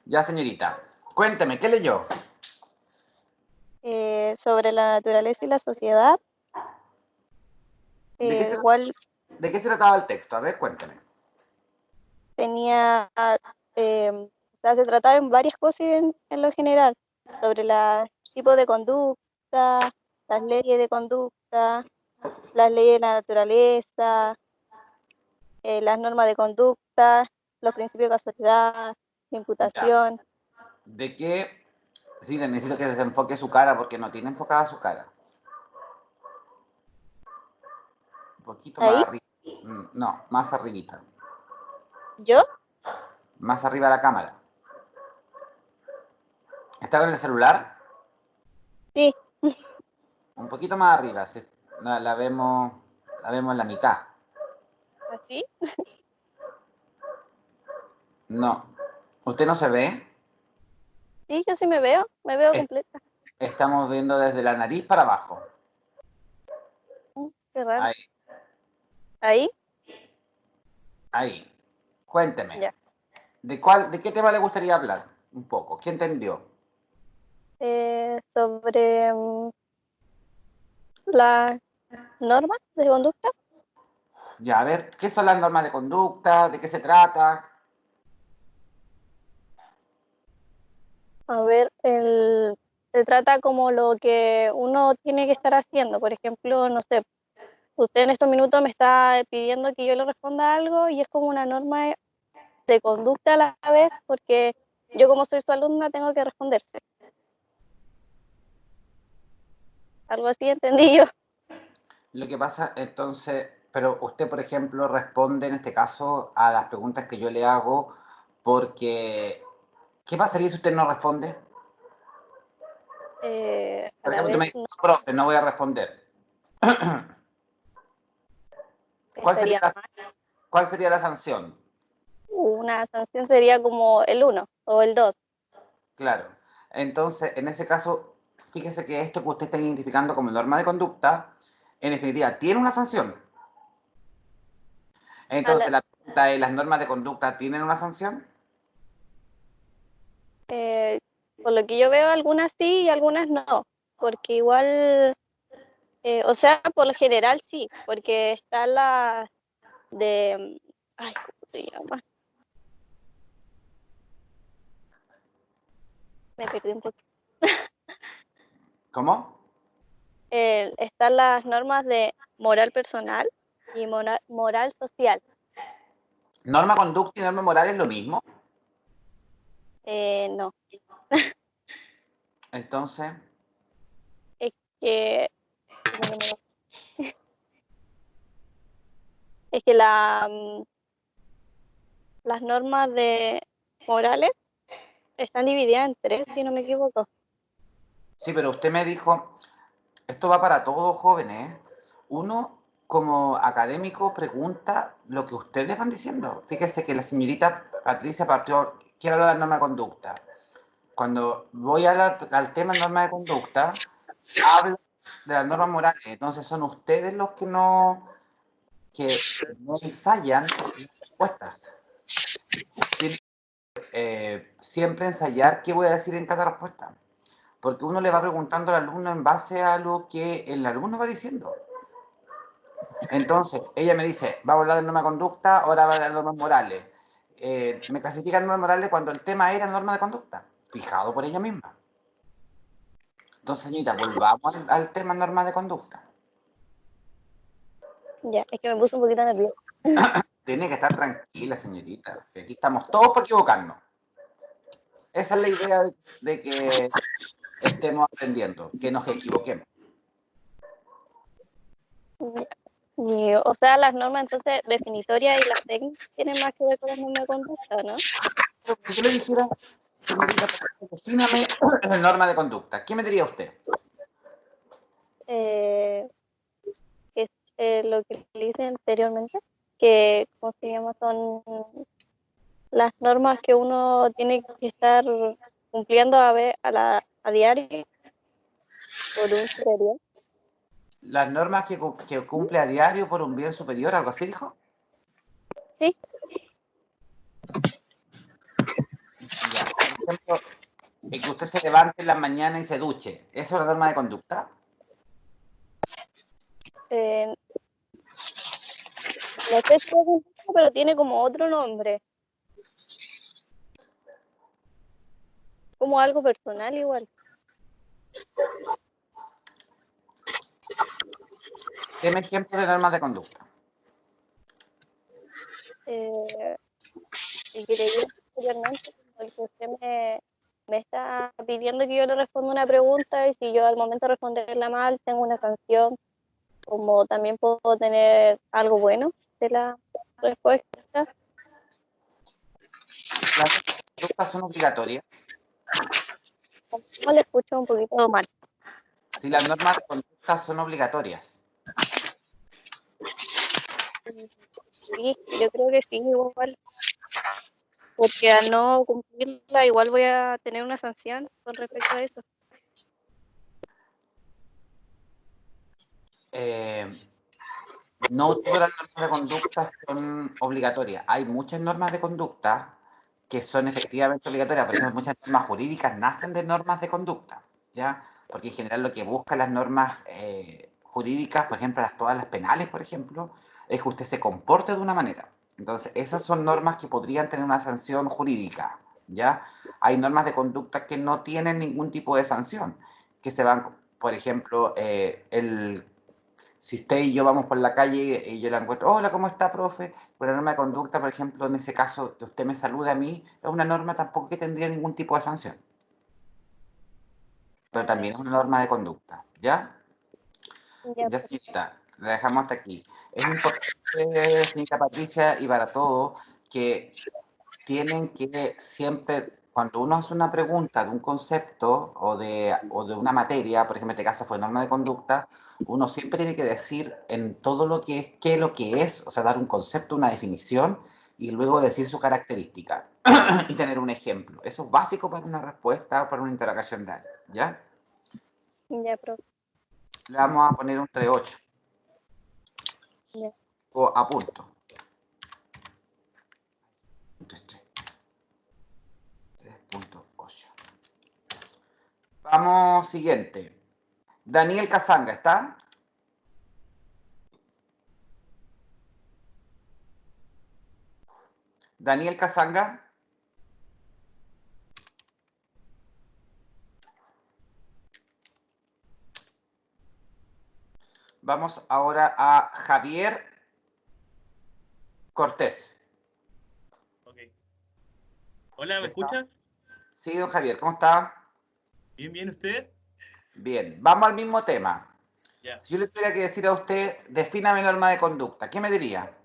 Ya, señorita. Cuénteme, ¿qué leyó? Sobre la naturaleza y la sociedad. ¿De qué se, Igual de qué se trataba el texto? A ver, cuénteme. tenía, o sea, se trataba en varias cosas en lo general, sobre los tipos de conducta, las leyes de conducta, las leyes de la naturaleza, las normas de conducta, los principios de casualidad, de Ya. imputación. ¿De qué? Sí, necesito que desenfoque su cara porque no tiene enfocada su cara. Un poquito Ahí, más arriba. No, más arribita. yo, Más arriba de la cámara. ¿Está con el celular? sí, Un poquito más arriba. La vemos en la mitad. así, No. ¿Usted no se ve? sí, yo sí me veo completa. Estamos viendo desde la nariz para abajo. Qué raro. Ahí, Ahí, ahí. Cuénteme. ya. De qué tema le gustaría hablar? Un poco. ¿Qué entendió? Sobre las normas de conducta. Ya, a ver, ¿qué son las normas de conducta? ¿De qué se trata? A ver, se trata como lo que uno tiene que estar haciendo. Por ejemplo, no sé, usted en estos minutos me está pidiendo que yo le responda algo y es como una norma de conducta a la vez, porque yo como soy su alumna tengo que responderse. Algo así entendí yo. Lo que pasa, entonces, pero usted, por ejemplo, responde en este caso a las preguntas que yo le hago porque, ¿qué pasaría si usted no responde? A Por la ejemplo, usted vez me dice, no "No, profe, no voy a responder. ¿Cuál sería estaría la, mal. cuál sería la sanción? Una sanción sería como el uno o el 2. Claro. Entonces, en ese caso, fíjese que esto que usted está identificando como norma de conducta, en definitiva, tiene una sanción. Entonces, la pregunta es, ¿las normas de conducta tienen una sanción? Eh, por lo que yo veo, algunas sí y algunas no, porque igual, o sea, por lo general sí, porque está la de, ay, ¿cómo se llama? Me perdí un poco. ¿Cómo? Están las normas de moral personal y moral social. ¿Norma conducta y norma moral es lo mismo? No, Entonces, es que, ¿cómo no es que las normas de morales están divididas en tres, si no me equivoco. sí, pero usted me dijo, esto va para todos jóvenes, ¿eh? Uno, como académico, pregunta lo que ustedes van diciendo. Fíjese que la señorita Patricia partió, quiere hablar de norma de conducta. Cuando voy a hablar al tema de norma de conducta, hablo de las normas morales. Entonces son ustedes los que no ensayan las respuestas. Tienen siempre ensayar qué voy a decir en cada respuesta. Porque uno le va preguntando al alumno en base a lo que el alumno va diciendo. Entonces, ella me dice, vamos a hablar de norma de conducta, ahora va a hablar de normas morales. Me clasifican normas morales cuando el tema era norma de conducta, fijado por ella misma. Entonces, señorita, volvamos al tema norma de conducta. Ya, es que me puse un poquito nerviosa. Tiene que estar tranquila, señorita. Si aquí estamos todos para equivocarnos. Esa es la idea de que estemos aprendiendo, que nos equivoquemos. O sea, las normas entonces definitorias y las técnicas tienen más que ver con las normas de conducta, ¿no? Si yo le dijera, señorita, defíname norma de conducta, ¿qué me diría usted? Eh, es lo que le hice anteriormente, que, ¿cómo se llama? Son las normas que uno tiene que estar cumpliendo a diario por un superior. Las normas que cumple a diario por un bien superior, algo así dijo. Sí, Ya. usted se levante en la mañana y se duche, ¿eso es una norma de conducta? No sé si es un poco, pero tiene como otro nombre. Como algo personal igual. Deme ejemplos de normas de conducta. Y que le digo anteriormente, como el que usted me está pidiendo que yo le responda una pregunta y si yo al momento de responderla mal tengo una sanción, como también puedo tener algo bueno de la respuesta. ¿Las normas de conducta son obligatorias? No le escucho un poquito mal. Si las normas de conducta son obligatorias. Sí, yo creo que sí, igual. Porque al no cumplirla, igual voy a tener una sanción con respecto a eso. No todas las normas de conducta son obligatorias. Hay muchas normas de conducta que son efectivamente obligatorias. Por ejemplo, muchas normas jurídicas nacen de normas de conducta, ¿ya? Porque en general lo que buscan las normas jurídicas, por ejemplo, todas las penales, por ejemplo, es que usted se comporte de una manera. Entonces, esas son normas que podrían tener una sanción jurídica, ¿ya? Hay normas de conducta que no tienen ningún tipo de sanción, que se van, por ejemplo, si usted y yo vamos por la calle y yo la encuentro, hola, ¿cómo está, profe? Por la norma de conducta, por ejemplo, en ese caso, que usted me salude a mí, es una norma tampoco que tendría ningún tipo de sanción. Pero también es una norma de conducta, ¿ya? Ya, Ya, señorita, la dejamos hasta aquí. Es importante, señorita Patricia, y para todos, que tienen que siempre, cuando uno hace una pregunta de un concepto o de una materia, por ejemplo, en este caso fue norma de conducta, uno siempre tiene que decir en todo lo que es, qué es lo que es, o sea, dar un concepto, una definición, y luego decir su característica y tener un ejemplo. Eso es básico para una respuesta o para una interrogación real, ¿ya? ya, profe. Le vamos a poner un 3.8 Ya. o a punto. 3.8. Vamos, siguiente. Daniel Casanga, ¿está? Daniel Casanga. Vamos ahora a Javier Cortés. Ok. Hola, ¿me ¿Está? escucha? Sí, don Javier, ¿cómo está? Bien, bien, ¿usted? Bien, vamos al mismo tema. Ya. Si yo le tuviera que decir a usted, defíname norma de conducta, ¿qué me diría?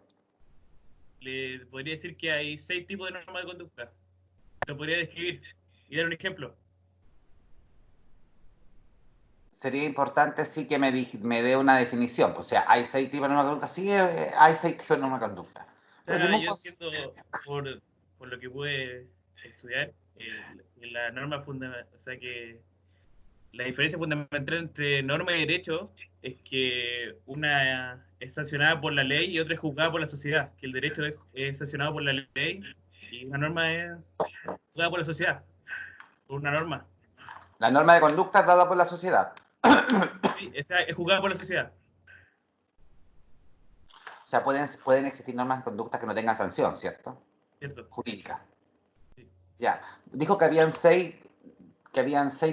Le podría decir que hay 6 tipos de normas de conducta. Lo podría describir y dar un ejemplo. Sería importante sí que me dé una definición. O sea, hay 6 tipos de norma de conducta, sí, hay 6 tipos de norma de conducta. O Pero sea, tenemos yo entiendo por lo que pude estudiar, la norma fundamental, o sea que la diferencia fundamental entre norma y derecho es que una es sancionada por la ley y otra es juzgada por la sociedad, que el derecho es sancionado por la ley y una norma es juzgada por la sociedad, por una norma. la norma de conducta dada por la sociedad. Sí, es juzgada por la sociedad, O sea, pueden existir normas de conducta que no tengan sanción, ¿cierto? ¿cierto? Jurídica. Sí. Ya. Dijo que habían 6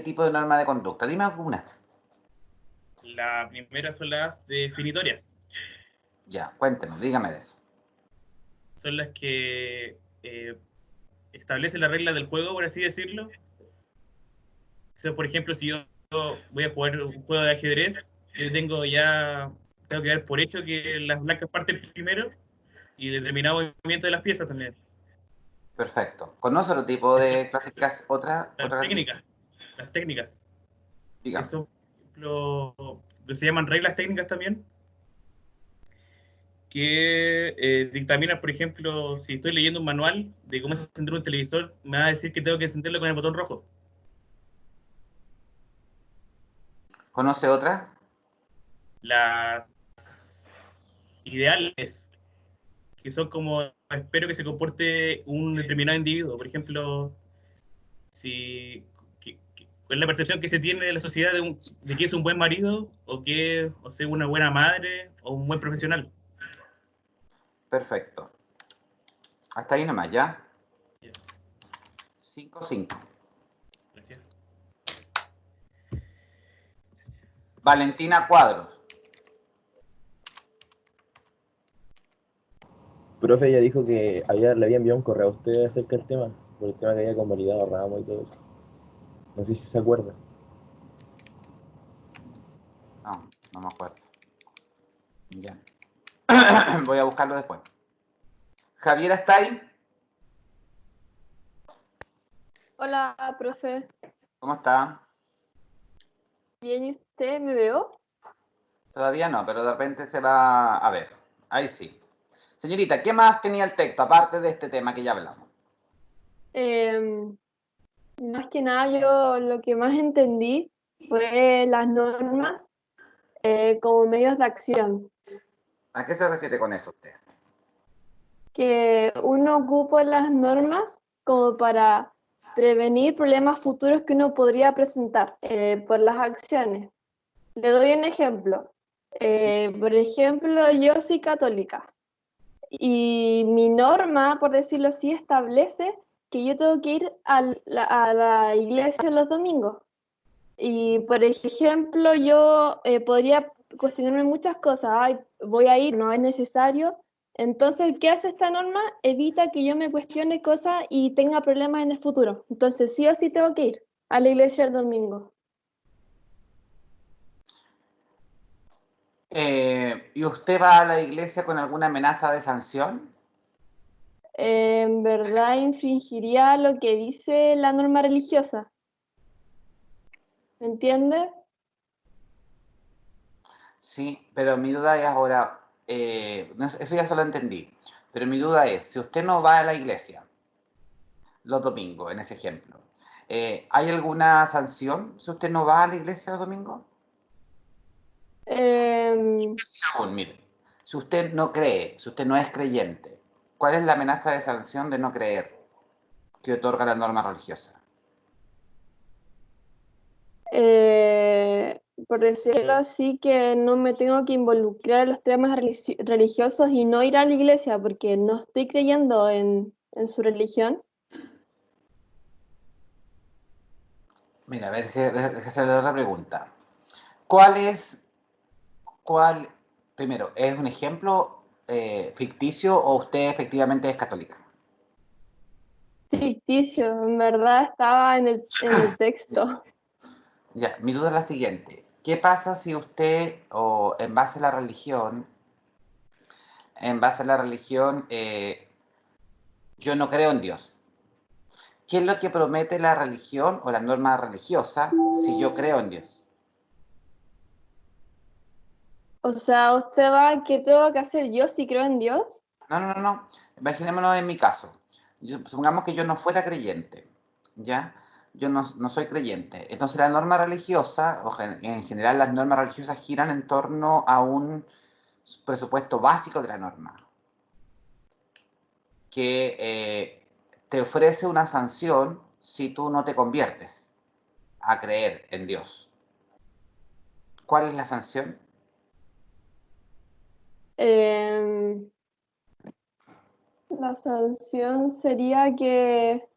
tipos de normas de conducta. Dime alguna. La primera son las definitorias, Ya, cuénteme, dígame de eso. son las que establecen las reglas del juego, por así decirlo. O sea, por ejemplo, si yo voy a jugar un juego de ajedrez, yo tengo que dar por hecho que las blancas parten primero y determinado movimiento de las piezas también. Perfecto. ¿Conoce otro tipo Después, de clasificación? las Otra técnicas, clasificación. las técnicas, que Dígame. son, por ejemplo, que se llaman reglas técnicas también, que dictaminan, por ejemplo, si estoy leyendo un manual de cómo encender un televisor, me va a decir que tengo que encenderlo con el botón rojo. ¿Conoce otra? Las ideales, que son como espero que se comporte un determinado individuo. Por ejemplo, si ¿Cuál es la percepción que se tiene de la sociedad de que es un buen marido o sea una buena madre o un buen profesional? Perfecto. Hasta ahí nomás, ¿ya? Ya, 5-5. gracias. Valentina Cuadros. Profe, ella dijo que le había enviado un correo a usted acerca del tema, por el tema que había convalidado Ramos y todo eso. No sé si se acuerda. No, no me acuerdo. Ya. Voy a buscarlo después. Javiera, ¿está ahí? Hola, profe. ¿Cómo está? Bien, ¿y usted me veo? Todavía no, pero de repente se va a ver. Ahí sí. Señorita, ¿qué más tenía el texto, aparte de este tema que ya hablamos? Más que nada, yo lo que más entendí fue las normas como medios de acción, ¿A qué se refiere con eso usted? que uno ocupa las normas como para prevenir problemas futuros que uno podría presentar por las acciones. Le doy un ejemplo. Por ejemplo, yo soy católica. Y mi norma, por decirlo así, establece que yo tengo que ir a la iglesia los domingos. Y, por ejemplo, yo podría cuestionarme muchas cosas. Ay, voy a ir, no es necesario. Entonces, ¿qué hace esta norma? Evita que yo me cuestione cosas y tenga problemas en el futuro. Entonces, sí o sí tengo que ir a la iglesia el domingo. ¿Y usted va a la iglesia con alguna amenaza de sanción? En verdad, infringiría lo que dice la norma religiosa. ¿Me entiende? Sí, pero mi duda es ahora, eso ya se lo entendí, pero mi duda es, si usted no va a la iglesia los domingos, en ese ejemplo, ¿hay alguna sanción si usted no va a la iglesia los domingos? Sí, aún, mire, si usted no cree, si usted no es creyente, ¿cuál es la amenaza de sanción de no creer que otorga la norma religiosa? Por decirlo así, que no me tengo que involucrar en los temas religiosos y no ir a la iglesia porque no estoy creyendo en su religión. Mira, a ver, déjame hacerle otra pregunta. ¿Cuál, primero, es un ejemplo ficticio o usted efectivamente es católica? Ficticio, en verdad estaba en el texto. Ya, mi duda es la siguiente. ¿Qué pasa si usted, o en base a la religión, yo no creo en Dios? ¿Qué es lo que promete la religión o la norma religiosa si yo creo en Dios? O sea, ¿usted va, qué tengo que hacer yo si creo en Dios? No, no, no, no. Imaginémonos en mi caso. Supongamos que yo no fuera creyente, ¿ya? Yo no soy creyente. Entonces la norma religiosa, en general las normas religiosas giran en torno a un presupuesto básico de la norma, que te ofrece una sanción si tú no te conviertes a creer en Dios. ¿Cuál es la sanción? Em, la sanción sería que,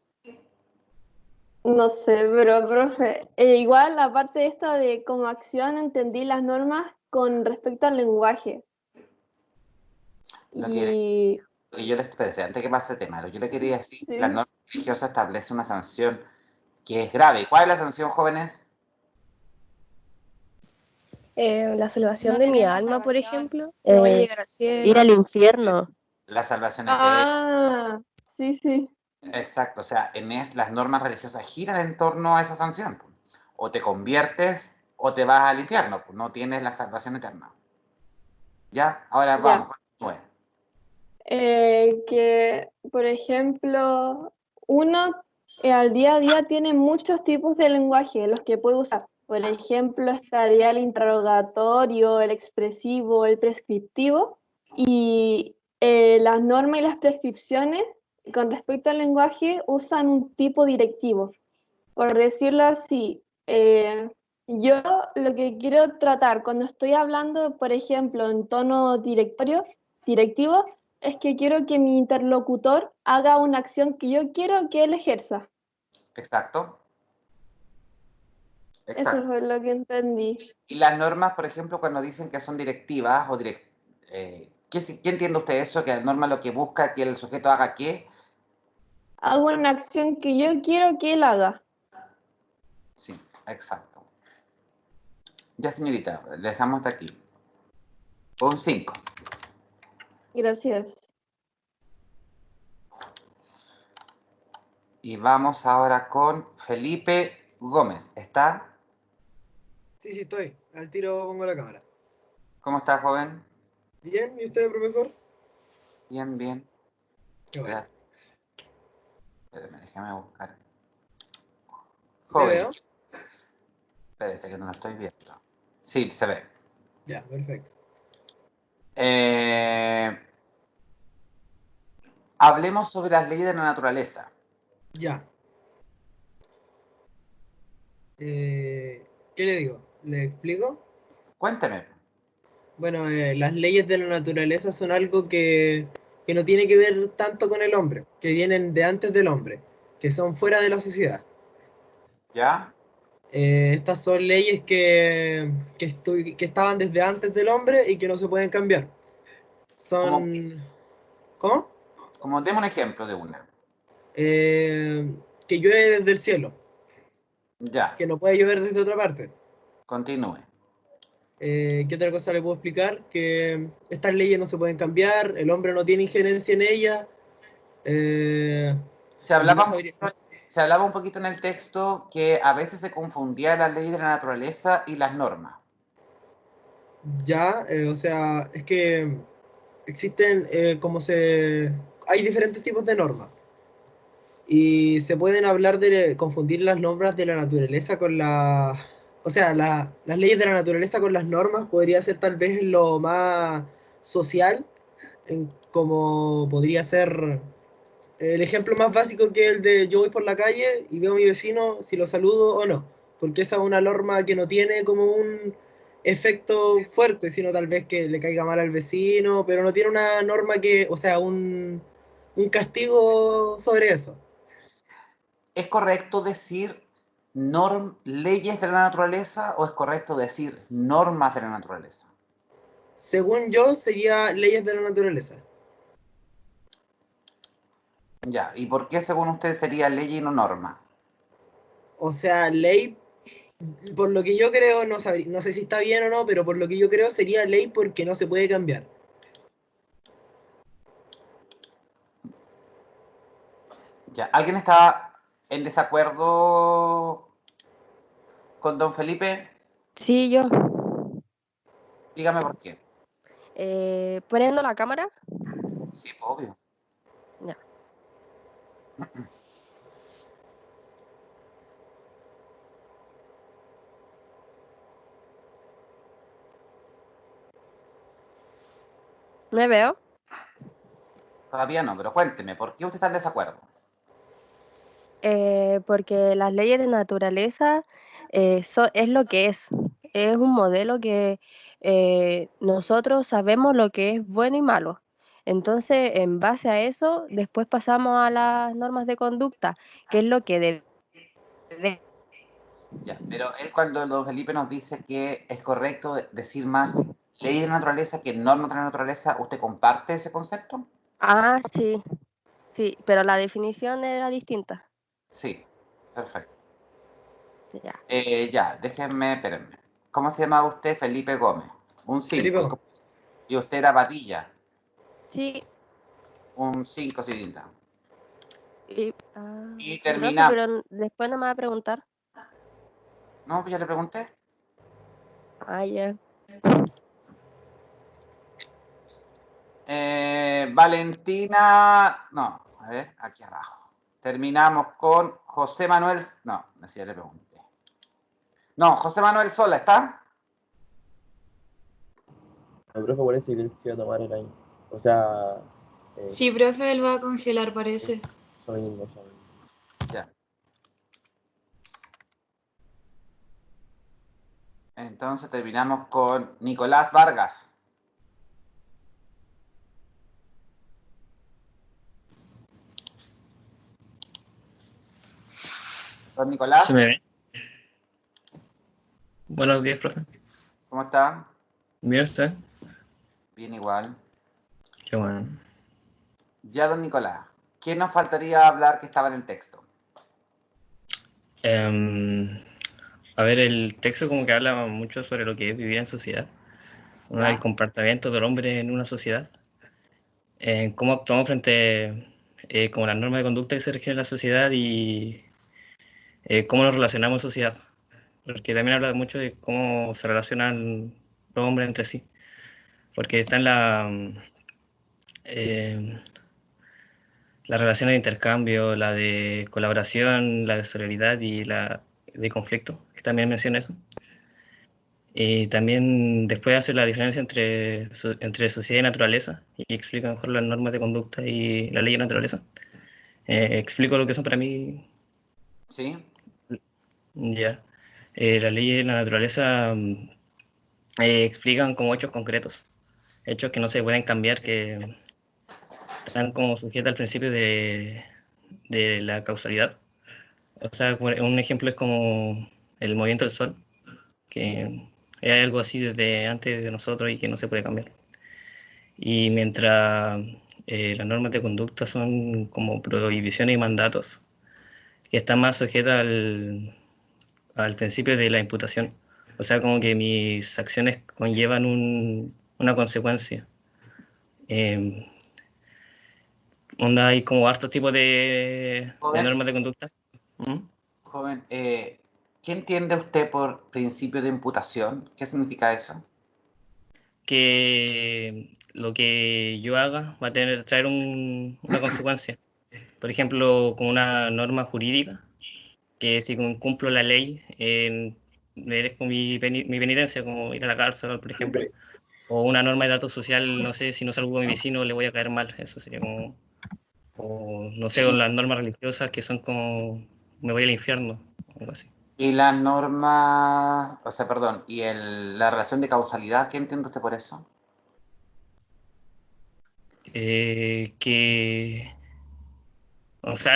no sé, pero profe, igual aparte de esta de como acción entendí las normas con respecto al lenguaje. Lo que, Y lo que yo les espérese, antes que pase el tema, lo que yo le quería decir, la sí, norma religiosa establece una sanción que es grave. ¿Cuál es la sanción, jóvenes? La salvación de mi alma, por ejemplo, no voy a llegar al cielo. Ir al infierno. La salvación eterna. sí, sí, Exacto, o sea, las normas religiosas giran en torno a esa sanción. O te conviertes o te vas al infierno, no tienes la salvación eterna. ¿Ya? Ahora ya. vamos, continúe. Que, por ejemplo, uno al día a día tiene muchos tipos de lenguaje los que puede usar. Por ejemplo, estaría el interrogatorio, el expresivo, el prescriptivo, y las normas y las prescripciones con respecto al lenguaje usan un tipo directivo. Por decirlo así, Yo lo que quiero tratar cuando estoy hablando, por ejemplo, en tono directivo, es que quiero que mi interlocutor haga una acción que yo quiero que él ejerza. Exacto. Eso Exacto. fue lo que entendí. Y las normas, por ejemplo, cuando dicen que son directivas o ¿qué entiende usted eso? Que la norma lo que busca es que el sujeto haga qué. Hago una acción que yo quiero que él haga. Sí, exacto. Ya, señorita, le dejamos hasta aquí. Un 5. Gracias. Y vamos ahora con Felipe Gómez. ¿Está? Sí, sí, estoy. Al tiro pongo la cámara. ¿Cómo está, joven? ¿Bien? ¿Y usted, profesor? Bien, bien. Qué bueno. Gracias. Espérame, déjame buscar. ¿Me Joven, veo? espérese que no lo estoy viendo. Sí, se ve. Ya, perfecto. Hablemos sobre las leyes de la naturaleza. Ya. ¿Qué le digo? ¿Le explico? Cuénteme. Bueno, las leyes de la naturaleza son algo que no tiene que ver tanto con el hombre, que vienen de antes del hombre, que son fuera de la sociedad. ¿Ya? Estas son leyes que estaban desde antes del hombre y que no se pueden cambiar. Como, Son... ¿Cómo? como demos un ejemplo de una. Que llueve desde el cielo, Ya, que no puede llover desde otra parte. continúe. ¿Qué otra cosa le puedo explicar? Que estas leyes no se pueden cambiar, el hombre no tiene injerencia en ellas. Se Y no hablaba, sabría. se hablaba un poquito en el texto que a veces se confundía las leyes de la naturaleza y las normas. Ya, o sea, es que existen Hay diferentes tipos de normas. Y se pueden hablar de confundir las normas de la naturaleza con las... O sea, las leyes de la naturaleza con las normas podría ser tal vez lo más social, como podría ser el ejemplo más básico, que es el de yo voy por la calle y veo a mi vecino si lo saludo o no, porque esa es una norma que no tiene como un efecto fuerte, sino tal vez que le caiga mal al vecino, pero no tiene una norma o sea, un castigo sobre eso. ¿Es correcto decir leyes de la naturaleza o es correcto decir normas de la naturaleza? Según yo, sería leyes de la naturaleza. Ya, ¿y por qué según usted sería ley y no norma? O sea, ley, por lo que yo creo, no sé si está bien o no, pero por lo que yo creo sería ley porque no se puede cambiar. Ya, ¿alguien está en desacuerdo con don Felipe? Sí, yo. Dígame por qué. Poniendo la cámara. Sí, obvio. Ya. ¿Me veo? Todavía no, pero cuénteme, ¿por qué usted está en desacuerdo? Porque las leyes de naturaleza es lo que es un modelo que nosotros sabemos lo que es bueno y malo. Entonces, en base a eso, después pasamos a las normas de conducta, que es lo que debe. Ya, pero él cuando don Felipe nos dice que es correcto decir más ley de la naturaleza que norma de la naturaleza, ¿usted comparte ese concepto? Ah, sí, sí, pero la definición era distinta. Sí, perfecto. Ya. Ya, déjenme, espérenme. ¿Cómo se llama usted? Felipe Gómez. Un Felipe 5. Gómez. Y usted era Padilla. Sí, Un 5, Cilinda. Y profe, terminamos. pero después no me va a preguntar. No, pues ya le pregunté. Ah, ya. Valentina. No, a ver, aquí abajo. Terminamos con José Manuel. No, así ya le pregunté. No, José Manuel Sola, ¿está? El profe parece que él se iba a tomar el año. O sea, Sí, profe, él va a congelar, parece. eso mismo, eso mismo. Ya. Entonces terminamos con Nicolás Vargas. Don Nicolás, ¿Se me ve? Buenos días, profe. ¿cómo está? ¿Bien usted? Bien igual. Qué bueno. Ya, don Nicolás, ¿qué nos faltaría hablar que estaba en el texto? A ver, el texto como que habla mucho sobre lo que es vivir en sociedad, ¿no? ¿Ya? El comportamiento del hombre en una sociedad, cómo actuamos frente como las normas de conducta que se rigen en la sociedad y cómo nos relacionamos en sociedad, porque también habla mucho de cómo se relacionan los hombres entre sí, porque está en las relaciones de intercambio, la de colaboración, la de solidaridad y la de conflicto, que también menciona eso. Y también después hace la diferencia entre sociedad y naturaleza y explica mejor las normas de conducta y la ley de naturaleza. Explico lo que son para mí. ¿Sí? Ya. La ley de la naturaleza explican como hechos concretos, hechos que no se pueden cambiar, que están como sujetos al principio de la causalidad. O sea, un ejemplo es como el movimiento del sol, que es algo así desde antes de nosotros y que no se puede cambiar. Y mientras las normas de conducta son como prohibiciones y mandatos, que están más sujetas al principio de la imputación. O sea, como que mis acciones conllevan una consecuencia. Eh, hay como hartos tipos de Joven, normas de conducta. ¿Mm? joven, ¿qué entiende usted por principio de imputación? ¿Qué significa eso? Que lo que yo haga va a traer una consecuencia. Por ejemplo, con una norma jurídica, que si cumplo la ley, merezco mi penitencia, como ir a la cárcel, por ejemplo. O una norma de trato social, no sé, si no saludo a mi vecino le voy a caer mal. Eso sería como, o no sé, con Y, las normas religiosas que son como, me voy al infierno, algo así. y la norma, o sea, perdón, y la relación de causalidad, ¿qué entiende usted por eso? Que, o sea,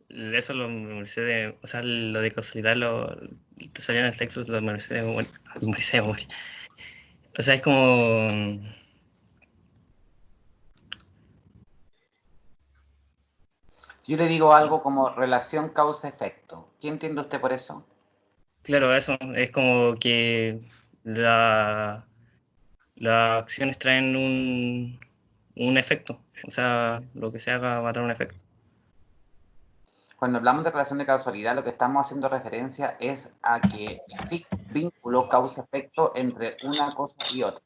eso lo memoricé o sea, lo de causalidad te salía en el texto, lo memoricé de memoria. Memoricé de memoria. O sea, es como, Si yo le digo algo como relación causa-efecto, ¿qué entiende usted por eso? claro, eso, es como que las acciones traen un efecto, o sea, lo que se haga va a traer un efecto. Cuando hablamos de relación de causalidad, lo que estamos haciendo referencia es a que existe un vínculo causa-efecto entre una cosa y otra.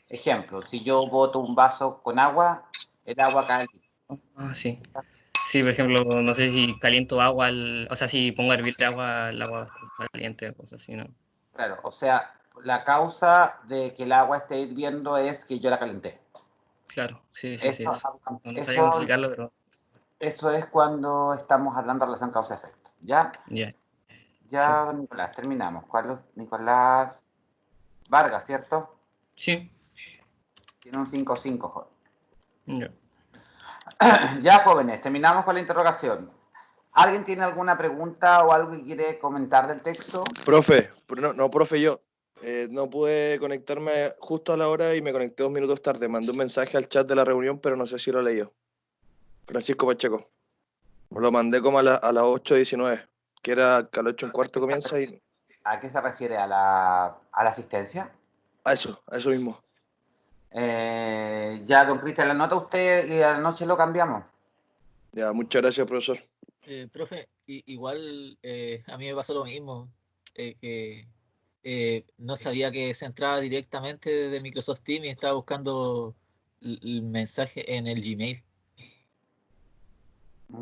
Ejemplo, si yo boto un vaso con agua, el agua cae. Ah, sí. Sí, por ejemplo, no sé si caliento agua, o sea, si pongo a hervir agua, el agua caliente o cosas así, ¿no? Claro, o sea, la causa de que el agua esté hirviendo es que yo la calenté. Claro, sí, sí, sí. Eso, No sabía cómo eso, explicarlo, pero eso es cuando estamos hablando de relación causa-efecto. ¿Ya? ya, sí. Ya, don Nicolás, terminamos. ¿Cuál es? Nicolás Vargas, ¿cierto? Sí, Tiene un 5-5, joven. ya. Ya, jóvenes, terminamos con la interrogación. ¿Alguien tiene alguna pregunta o algo que quiere comentar del texto? Profe, profe, yo no pude conectarme justo a la hora y me conecté 2 minutos tarde. Mandé un mensaje al chat de la reunión, pero no sé si lo leyó. Francisco Pacheco. Lo mandé como a las 8:19, que era que a las 8:15 comienza y... ¿A qué se refiere? ¿A la asistencia? A eso mismo. Ya, don Cristian, ¿la nota usted y a la noche lo cambiamos? Ya, muchas gracias, profesor. Profe, igual a mí me pasó lo mismo, que no sabía que se entraba directamente desde Microsoft Teams y estaba buscando el mensaje en el Gmail.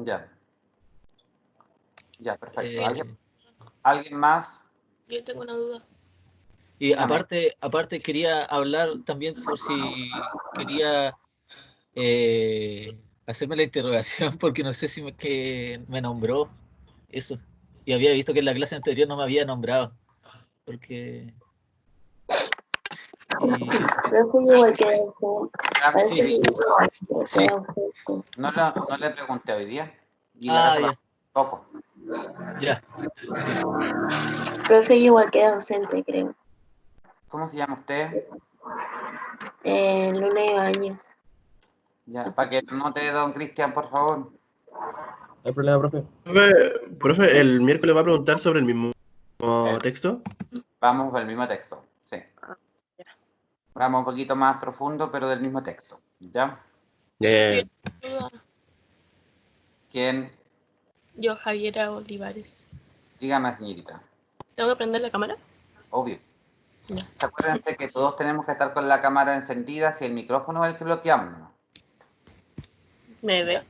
Ya. Ya, perfecto. Eh, ¿Alguien más? Yo tengo una duda. y Dígame. aparte quería hablar también por si quería hacerme la interrogación, porque no sé si que me nombró eso. Y había visto que en la clase anterior no me había nombrado. Porque... Y eso. Profe, igual que eso. Parece Sí, que igual que sí. eso. No le pregunté hoy día. Y la vez Ya, poco. ya. Profe, igual que docente, creo. ¿Cómo se llama usted? Luna Ibáñez. Ya, para que note don Cristian, por favor. No hay problema, profe. Profe, ¿el miércoles va a preguntar sobre el mismo texto? Vamos al mismo texto, sí. Vamos un poquito más profundo, pero del mismo texto. ¿Ya? ¿Quién? Yo, Javiera Olivares. Dígame, señorita. ¿Tengo que prender la cámara? Obvio. ¿Se acuerdan que todos tenemos que estar con la cámara encendida si el micrófono es el que bloqueamos? ¿Me ve?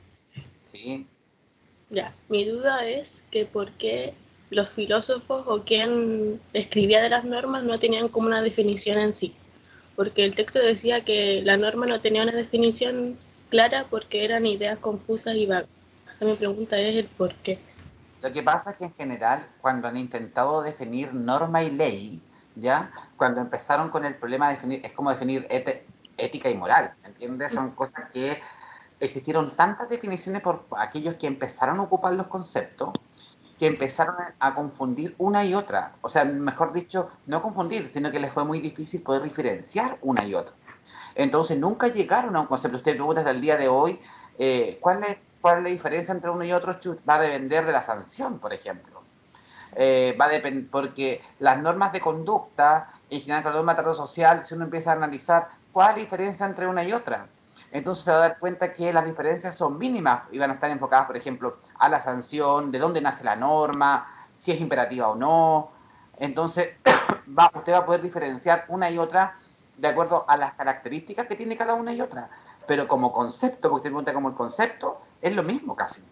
Sí. Ya, mi duda es que por qué los filósofos o quien escribía de las normas no tenían como una definición en sí. Porque el texto decía que la norma no tenía una definición clara porque eran ideas confusas y vagas. Mi pregunta es el por qué. Lo que pasa es que en general, cuando han intentado definir norma y ley, ¿ya? Cuando empezaron con el problema de definir, es como definir ética y moral, ¿entiendes? Son cosas que existieron tantas definiciones por aquellos que empezaron a ocupar los conceptos, que empezaron a confundir una y otra. O sea, mejor dicho, no confundir, sino que les fue muy difícil poder diferenciar una y otra. Entonces, nunca llegaron a un concepto. Usted pregunta hasta el día de hoy, ¿cuál es la diferencia entre uno y otro? Va a depender de la sanción, por ejemplo. Va a depender, porque las normas de conducta, en general con la norma de trato social, si uno empieza a analizar cuál es la diferencia entre una y otra, entonces se va a dar cuenta que las diferencias son mínimas y van a estar enfocadas, por ejemplo, a la sanción, de dónde nace la norma, si es imperativa o no. Entonces, usted va a poder diferenciar una y otra de acuerdo a las características que tiene cada una y otra. Pero como concepto, porque usted pregunta como el concepto, es lo mismo casi.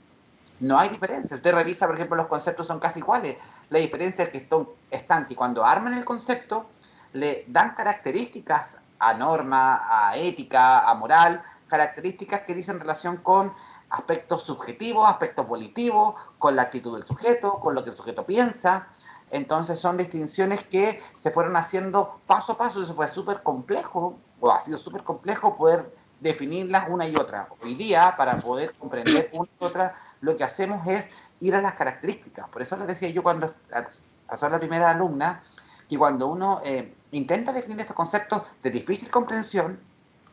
No hay diferencia. Usted revisa, por ejemplo, los conceptos son casi iguales. La diferencia es que están que cuando arman el concepto, le dan características a norma, a ética, a moral, características que dicen relación con aspectos subjetivos, aspectos volitivos, con la actitud del sujeto, con lo que el sujeto piensa. Entonces son distinciones que se fueron haciendo paso a paso. Eso fue súper complejo, o ha sido súper complejo poder definirlas una y otra. Hoy día, para poder comprender una y otra, lo que hacemos es ir a las características. Por eso les decía yo cuando pasó la primera alumna, que cuando uno intenta definir estos conceptos de difícil comprensión,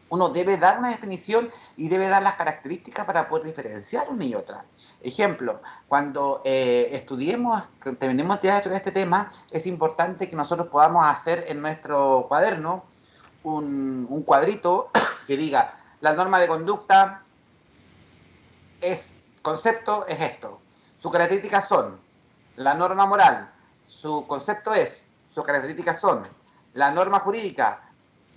uno debe dar una definición y debe dar las características para poder diferenciar una y otra. Ejemplo, cuando terminemos de estudiar este tema, es importante que nosotros podamos hacer en nuestro cuaderno un cuadrito que diga, la norma de conducta concepto es esto. Sus características son la norma moral, su concepto es, sus características son la norma jurídica,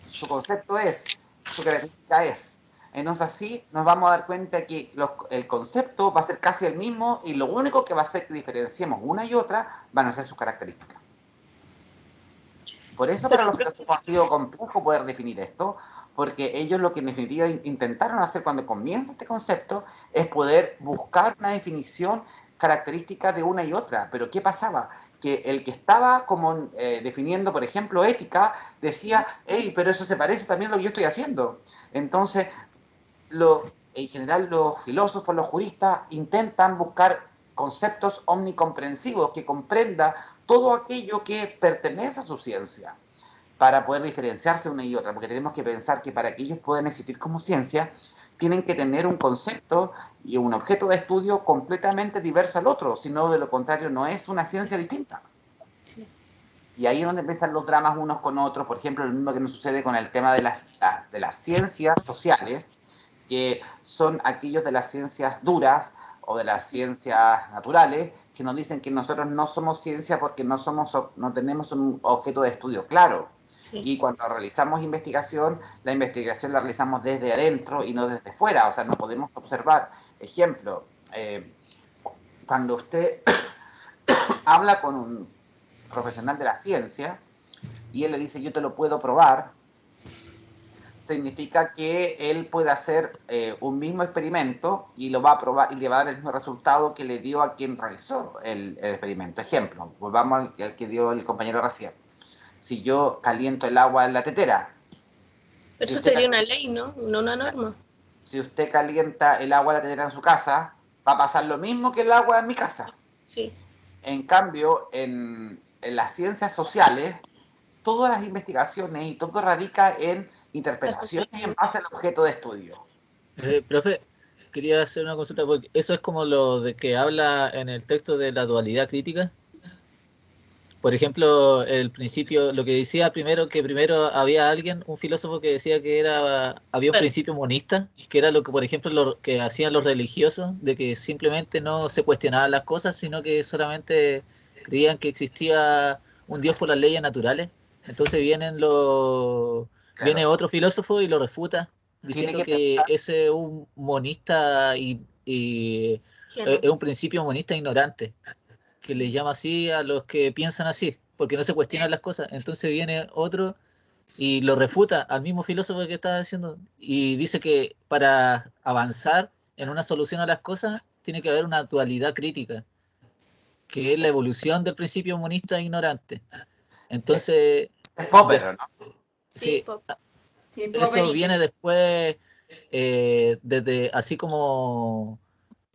su concepto es, su característica es. Entonces así nos vamos a dar cuenta que el concepto va a ser casi el mismo y lo único que va a hacer que diferenciemos una y otra van a ser sus características. Por eso para los filósofos ha sido complejo poder definir esto, porque ellos lo que en definitiva intentaron hacer cuando comienza este concepto es poder buscar una definición característica de una y otra. Pero ¿qué pasaba? Que el que estaba como definiendo, por ejemplo, ética, decía, hey, pero eso se parece también a lo que yo estoy haciendo. Entonces, en general los filósofos, los juristas, intentan buscar conceptos omnicomprensivos que comprenda todo aquello que pertenece a su ciencia para poder diferenciarse una y otra, porque tenemos que pensar que para que ellos puedan existir como ciencia, tienen que tener un concepto y un objeto de estudio completamente diverso al otro, sino de lo contrario no es una ciencia distinta. Y ahí es donde empiezan los dramas unos con otros, por ejemplo, lo mismo que nos sucede con el tema de las ciencias sociales, que son aquellos de las ciencias duras o de las ciencias naturales, que nos dicen que nosotros no somos ciencia porque no tenemos un objeto de estudio claro. Sí. Y cuando realizamos investigación, la investigación la realizamos desde adentro y no desde fuera, o sea, no podemos observar. Ejemplo, cuando usted habla con un profesional de la ciencia y él le dice, yo te lo puedo probar, significa que él puede hacer un mismo experimento y lo va a probar y le va a dar el mismo resultado que le dio a quien realizó el experimento. Ejemplo, volvamos al que dio el compañero recién. si yo caliento el agua en la tetera. Pero Si eso usted, sería una ley, ¿no? No una norma. si usted calienta el agua en la tetera en su casa, va a pasar lo mismo que el agua en mi casa. Sí. En cambio, en las ciencias sociales, todas las investigaciones y todo radica en interpretaciones en base al objeto de estudio. Profe, quería hacer una consulta, porque eso es como lo de que habla en el texto de la dualidad crítica. Por ejemplo, el principio, lo que decía primero, que primero había alguien, un filósofo que decía que había un principio monista, que era lo que, por ejemplo, lo que hacían los religiosos, de que simplemente no se cuestionaban las cosas, sino que solamente creían que existía un Dios por las leyes naturales. Entonces viene otro filósofo y lo refuta, diciendo que ese es un monista y es un principio monista ignorante, que le llama así a los que piensan así, porque no se cuestionan las cosas. Entonces viene otro y lo refuta al mismo filósofo que estaba diciendo y dice que para avanzar en una solución a las cosas tiene que haber una dualidad crítica, que es la evolución del principio monista ignorante. Entonces, es Popper, ¿no? Sí, eso viene después, desde así como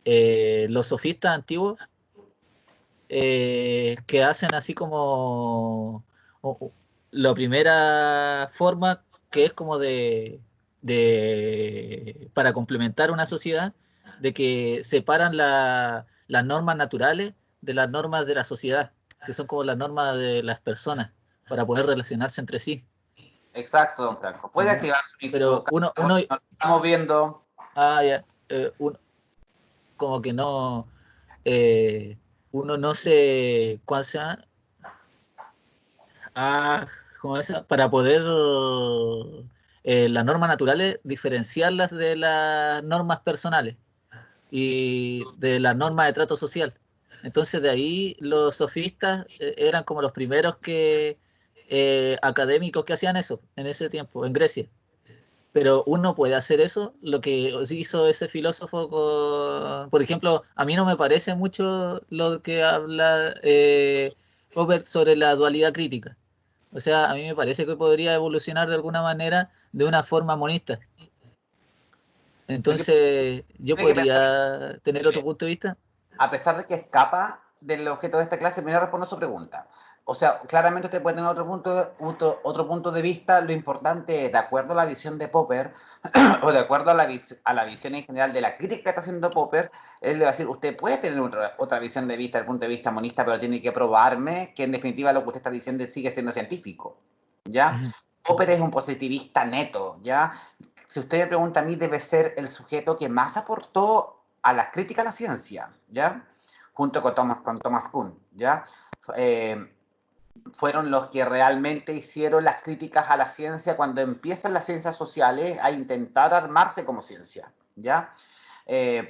los sofistas antiguos, que hacen así como la primera forma, que es como para complementar una sociedad, de que separan las normas naturales de las normas de la sociedad, que son como las normas de las personas, para poder relacionarse entre sí. Exacto, don Franco. Puede activar su Pero micrófono. uno Estamos viendo. ya, como que no, uno no se, ¿cuál sea? Como esa, para poder las normas naturales diferenciarlas de las normas personales y de las normas de trato social. Entonces de ahí los sofistas eran como los primeros académicos que hacían eso en ese tiempo, en Grecia. Pero uno puede hacer eso, lo que hizo ese filósofo por ejemplo, a mí no me parece mucho lo que habla Popper sobre la dualidad crítica. O sea, a mí me parece que podría evolucionar de alguna manera de una forma monista. Entonces, yo podría tener otro punto de vista. A pesar de que escapa del objeto de esta clase, primero respondo a su pregunta. O sea, claramente usted puede tener otro punto de vista. Lo importante es, de acuerdo a la visión de Popper, o de acuerdo a la visión en general de la crítica que está haciendo Popper, él le va a decir, usted puede tener otra visión de vista, el punto de vista monista, pero tiene que probarme que en definitiva lo que usted está diciendo sigue siendo científico, ¿ya? Popper es un positivista neto, ¿ya? Si usted me pregunta a mí, debe ser el sujeto que más aportó a la crítica a la ciencia, ¿ya? Junto con Thomas Kuhn, ¿ya? Fueron los que realmente hicieron las críticas a la ciencia cuando empiezan las ciencias sociales a intentar armarse como ciencia, ¿ya?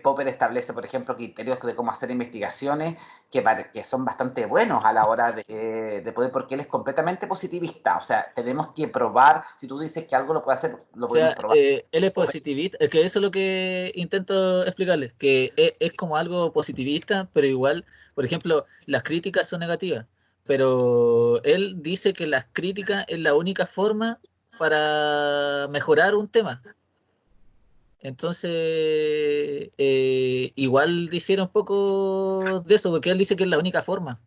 Popper establece, por ejemplo, criterios de cómo hacer investigaciones que son bastante buenos a la hora de poder, porque él es completamente positivista. O sea, tenemos que probar, si tú dices que algo lo puede hacer, lo podemos probar. Él es positivista, es que eso es lo que intento explicarles, que es como algo positivista, pero igual, por ejemplo, las críticas son negativas, pero él dice que las críticas es la única forma para mejorar un tema. Entonces, igual difiere un poco de eso, porque él dice que es la única forma,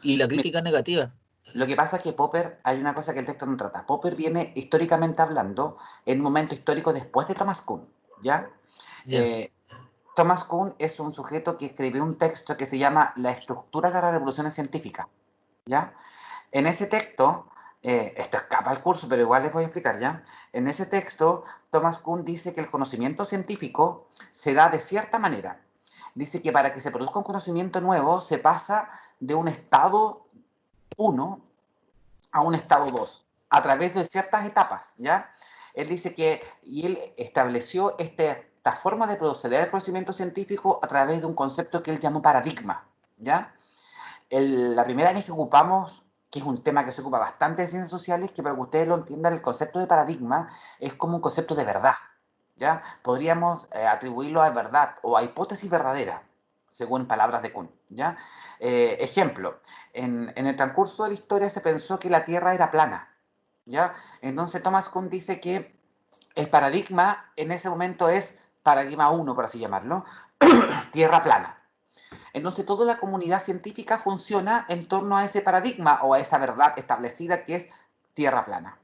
y la crítica es negativa. Lo que pasa es que Popper, hay una cosa que el texto no trata. Popper viene históricamente hablando en un momento histórico después de Thomas Kuhn, ¿ya? Thomas Kuhn es un sujeto que escribió un texto que se llama La estructura de las revoluciones científicas, ¿ya? En ese texto, esto escapa al curso, pero igual les voy a explicar, ¿ya? En ese texto, Thomas Kuhn dice que el conocimiento científico se da de cierta manera. Dice que para que se produzca un conocimiento nuevo, se pasa de un estado 1 a un estado 2, a través de ciertas etapas, ¿ya? Él dice que, y él estableció esta forma de proceder al conocimiento científico a través de un concepto que él llamó paradigma, ¿ya? La primera vez que ocupamos, que es un tema que se ocupa bastante en ciencias sociales, que para que ustedes lo entiendan, el concepto de paradigma es como un concepto de verdad, ¿ya? Podríamos atribuirlo a verdad o a hipótesis verdadera, según palabras de Kuhn, ¿ya? Ejemplo, en el transcurso de la historia se pensó que la Tierra era plana, ¿ya? Entonces Thomas Kuhn dice que el paradigma en ese momento es paradigma 1, por así llamarlo, Tierra plana. Entonces toda la comunidad científica funciona en torno a ese paradigma o a esa verdad establecida que es Tierra plana.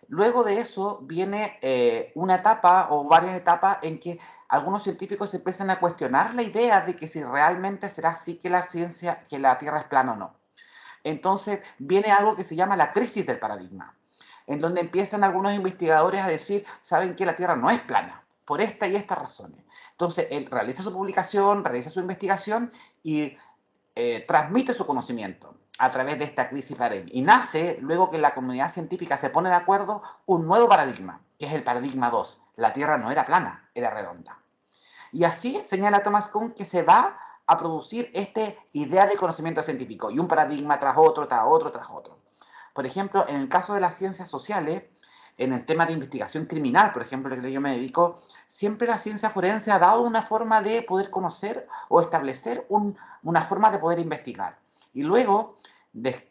Luego de eso viene una etapa o varias etapas en que algunos científicos empiezan a cuestionar la idea de que si realmente será así que la ciencia, que la Tierra es plana o no. Entonces viene algo que se llama la crisis del paradigma, en donde empiezan algunos investigadores a decir, saben que la Tierra no es plana, por esta y estas razones. Entonces él realiza su publicación, realiza su investigación y transmite su conocimiento a través de esta crisis paradigma. Y nace, luego que la comunidad científica se pone de acuerdo, un nuevo paradigma, que es el paradigma 2. La Tierra no era plana, era redonda. Y así señala Thomas Kuhn que se va a producir esta idea de conocimiento científico, y un paradigma tras otro, tras otro, tras otro. Por ejemplo, en el caso de las ciencias sociales, en el tema de investigación criminal, por ejemplo, al que yo me dedico, siempre la ciencia forense ha dado una forma de poder conocer o establecer una forma de poder investigar. Y luego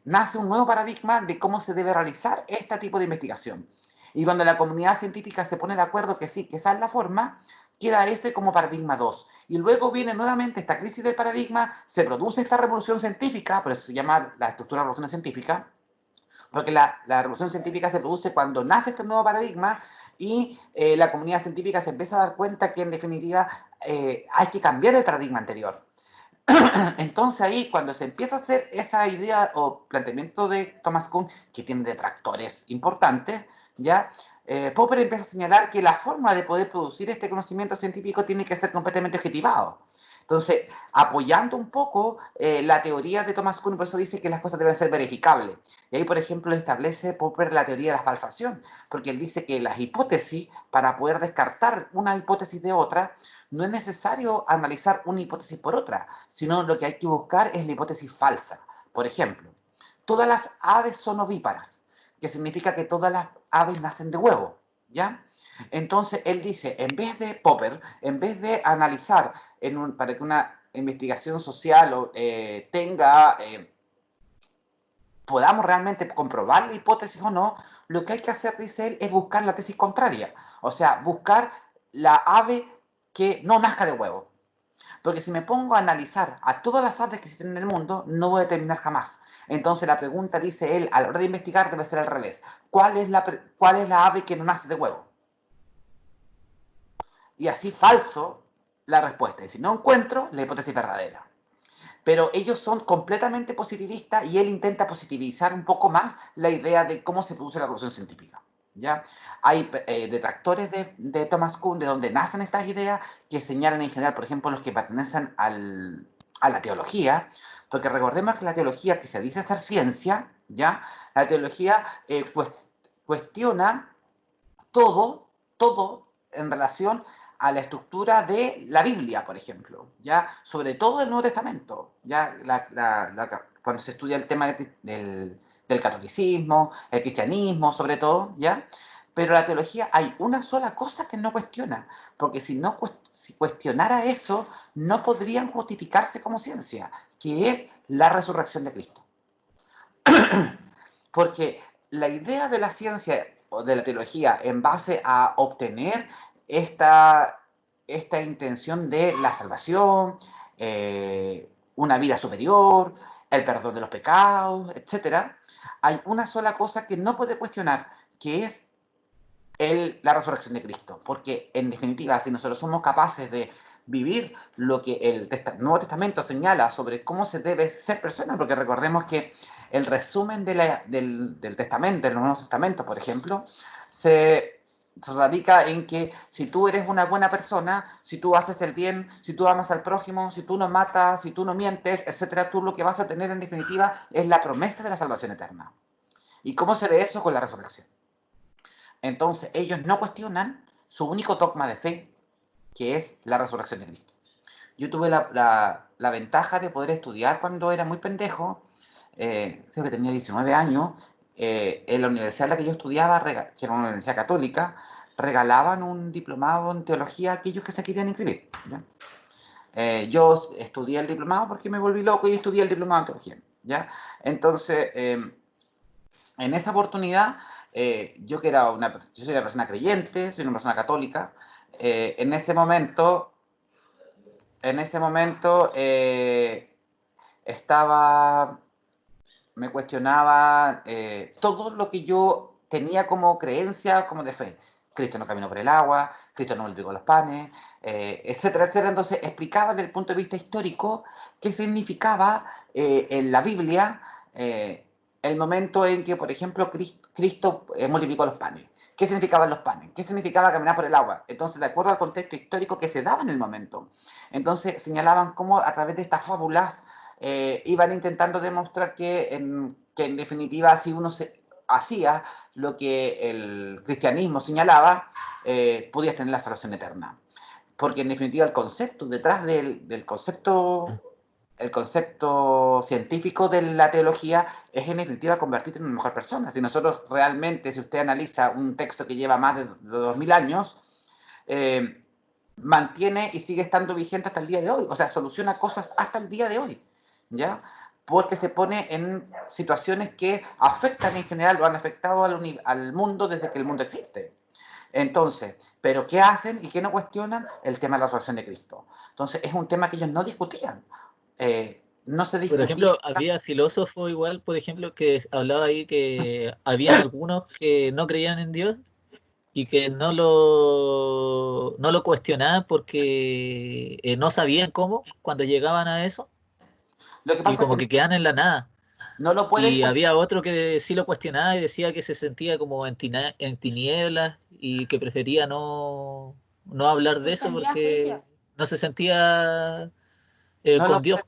nace un nuevo paradigma de cómo se debe realizar este tipo de investigación. Y cuando la comunidad científica se pone de acuerdo que sí, que esa es la forma, queda ese como paradigma 2. Y luego viene nuevamente esta crisis del paradigma, se produce esta revolución científica, por eso se llama la estructura de revolución científica, porque la revolución científica se produce cuando nace este nuevo paradigma y la comunidad científica se empieza a dar cuenta que en definitiva hay que cambiar el paradigma anterior. Entonces ahí cuando se empieza a hacer esa idea o planteamiento de Thomas Kuhn, que tiene detractores importantes, ¿ya? Popper empieza a señalar que la forma de poder producir este conocimiento científico tiene que ser completamente objetivado. Entonces, apoyando un poco la teoría de Thomas Kuhn, por eso dice que las cosas deben ser verificables. Y ahí, por ejemplo, establece Popper la teoría de la falsación, porque él dice que las hipótesis, para poder descartar una hipótesis de otra, no es necesario analizar una hipótesis por otra, sino lo que hay que buscar es la hipótesis falsa. Por ejemplo, todas las aves son ovíparas, que significa que todas las aves nacen de huevo, ¿ya? Entonces, él dice, en vez de analizar para que una investigación social podamos realmente comprobar la hipótesis o no, lo que hay que hacer, dice él, es buscar la tesis contraria. O sea, buscar la ave que no nazca de huevo. Porque si me pongo a analizar a todas las aves que existen en el mundo, no voy a terminar jamás. Entonces la pregunta, dice él, a la hora de investigar debe ser al revés. ¿Cuál es la ave que no nace de huevo? Y así falso la respuesta. Y si no encuentro, la hipótesis verdadera. Pero ellos son completamente positivistas y él intenta positivizar un poco más la idea de cómo se produce la revolución científica. ¿Ya? Hay detractores de Thomas Kuhn, de donde nacen estas ideas, que señalan en general, por ejemplo, los que pertenecen a la teología, porque recordemos que la teología, que se dice ser ciencia, ¿ya? La teología cuestiona todo en relación a la estructura de la Biblia, por ejemplo, ¿ya? Sobre todo el Nuevo Testamento, ¿ya? Cuando se estudia el tema del catolicismo, el cristianismo, sobre todo, ¿ya? Pero la teología hay una sola cosa que no cuestiona, porque si cuestionara eso, no podrían justificarse como ciencia, que es la resurrección de Cristo. Porque la idea de la ciencia o de la teología en base a obtener esta intención de la salvación, una vida superior, el perdón de los pecados, etc., hay una sola cosa que no puede cuestionar, que es la resurrección de Cristo. Porque, en definitiva, si nosotros somos capaces de vivir lo que el Nuevo Testamento señala sobre cómo se debe ser persona, porque recordemos que el resumen del Testamento, del Nuevo Testamento, por ejemplo, se radica en que si tú eres una buena persona, si tú haces el bien, si tú amas al prójimo, si tú no matas, si tú no mientes, etcétera, tú lo que vas a tener en definitiva es la promesa de la salvación eterna. ¿Y cómo se ve eso con la resurrección? Entonces, ellos no cuestionan su único dogma de fe, que es la resurrección de Cristo. Yo tuve la ventaja de poder estudiar cuando era muy pendejo, creo que tenía 19 años, en la universidad en la que yo estudiaba, que era una universidad católica, regalaban un diplomado en teología a aquellos que se querían inscribir, ¿ya? Yo estudié el diplomado porque me volví loco y estudié el diplomado en teología, ¿ya? Entonces, en esa oportunidad, yo soy una persona creyente, soy una persona católica, en ese momento me cuestionaba todo lo que yo tenía como creencia, como de fe. Cristo no caminó por el agua, Cristo no multiplicó los panes, etcétera, etcétera. Entonces explicaba desde el punto de vista histórico qué significaba en la Biblia el momento en que, por ejemplo, Cristo multiplicó los panes. ¿Qué significaban los panes? ¿Qué significaba caminar por el agua? Entonces, de acuerdo al contexto histórico que se daba en el momento. Entonces, señalaban cómo a través de estas fábulas iban intentando demostrar que en definitiva, si uno hacía lo que el cristianismo señalaba, podías tener la salvación eterna. Porque en definitiva el concepto detrás del concepto, el concepto científico de la teología es en definitiva convertirte en una mejor persona. Si nosotros realmente, si usted analiza un texto que lleva más de 2000 años, mantiene y sigue estando vigente hasta el día de hoy. O sea, soluciona cosas hasta el día de hoy, ¿ya? Porque se pone en situaciones que afectan en general o han afectado al mundo desde que el mundo existe. Entonces, ¿pero qué hacen y qué no cuestionan? El tema de la resurrección de Cristo. Entonces, es un tema que ellos no discutían. No se Por discutía. ejemplo, había filósofos igual, por ejemplo, que hablaba ahí que habían algunos que no creían en Dios y que no lo cuestionaban porque no sabían cómo cuando llegaban a eso Lo que y pasa es como que que quedaban en la nada. no lo pueden Y cuestionar. había otro que sí lo cuestionaba y decía que se sentía como en tinieblas y que prefería no hablar de eso Suspendía porque juicio. no se sentía No lo con Dios.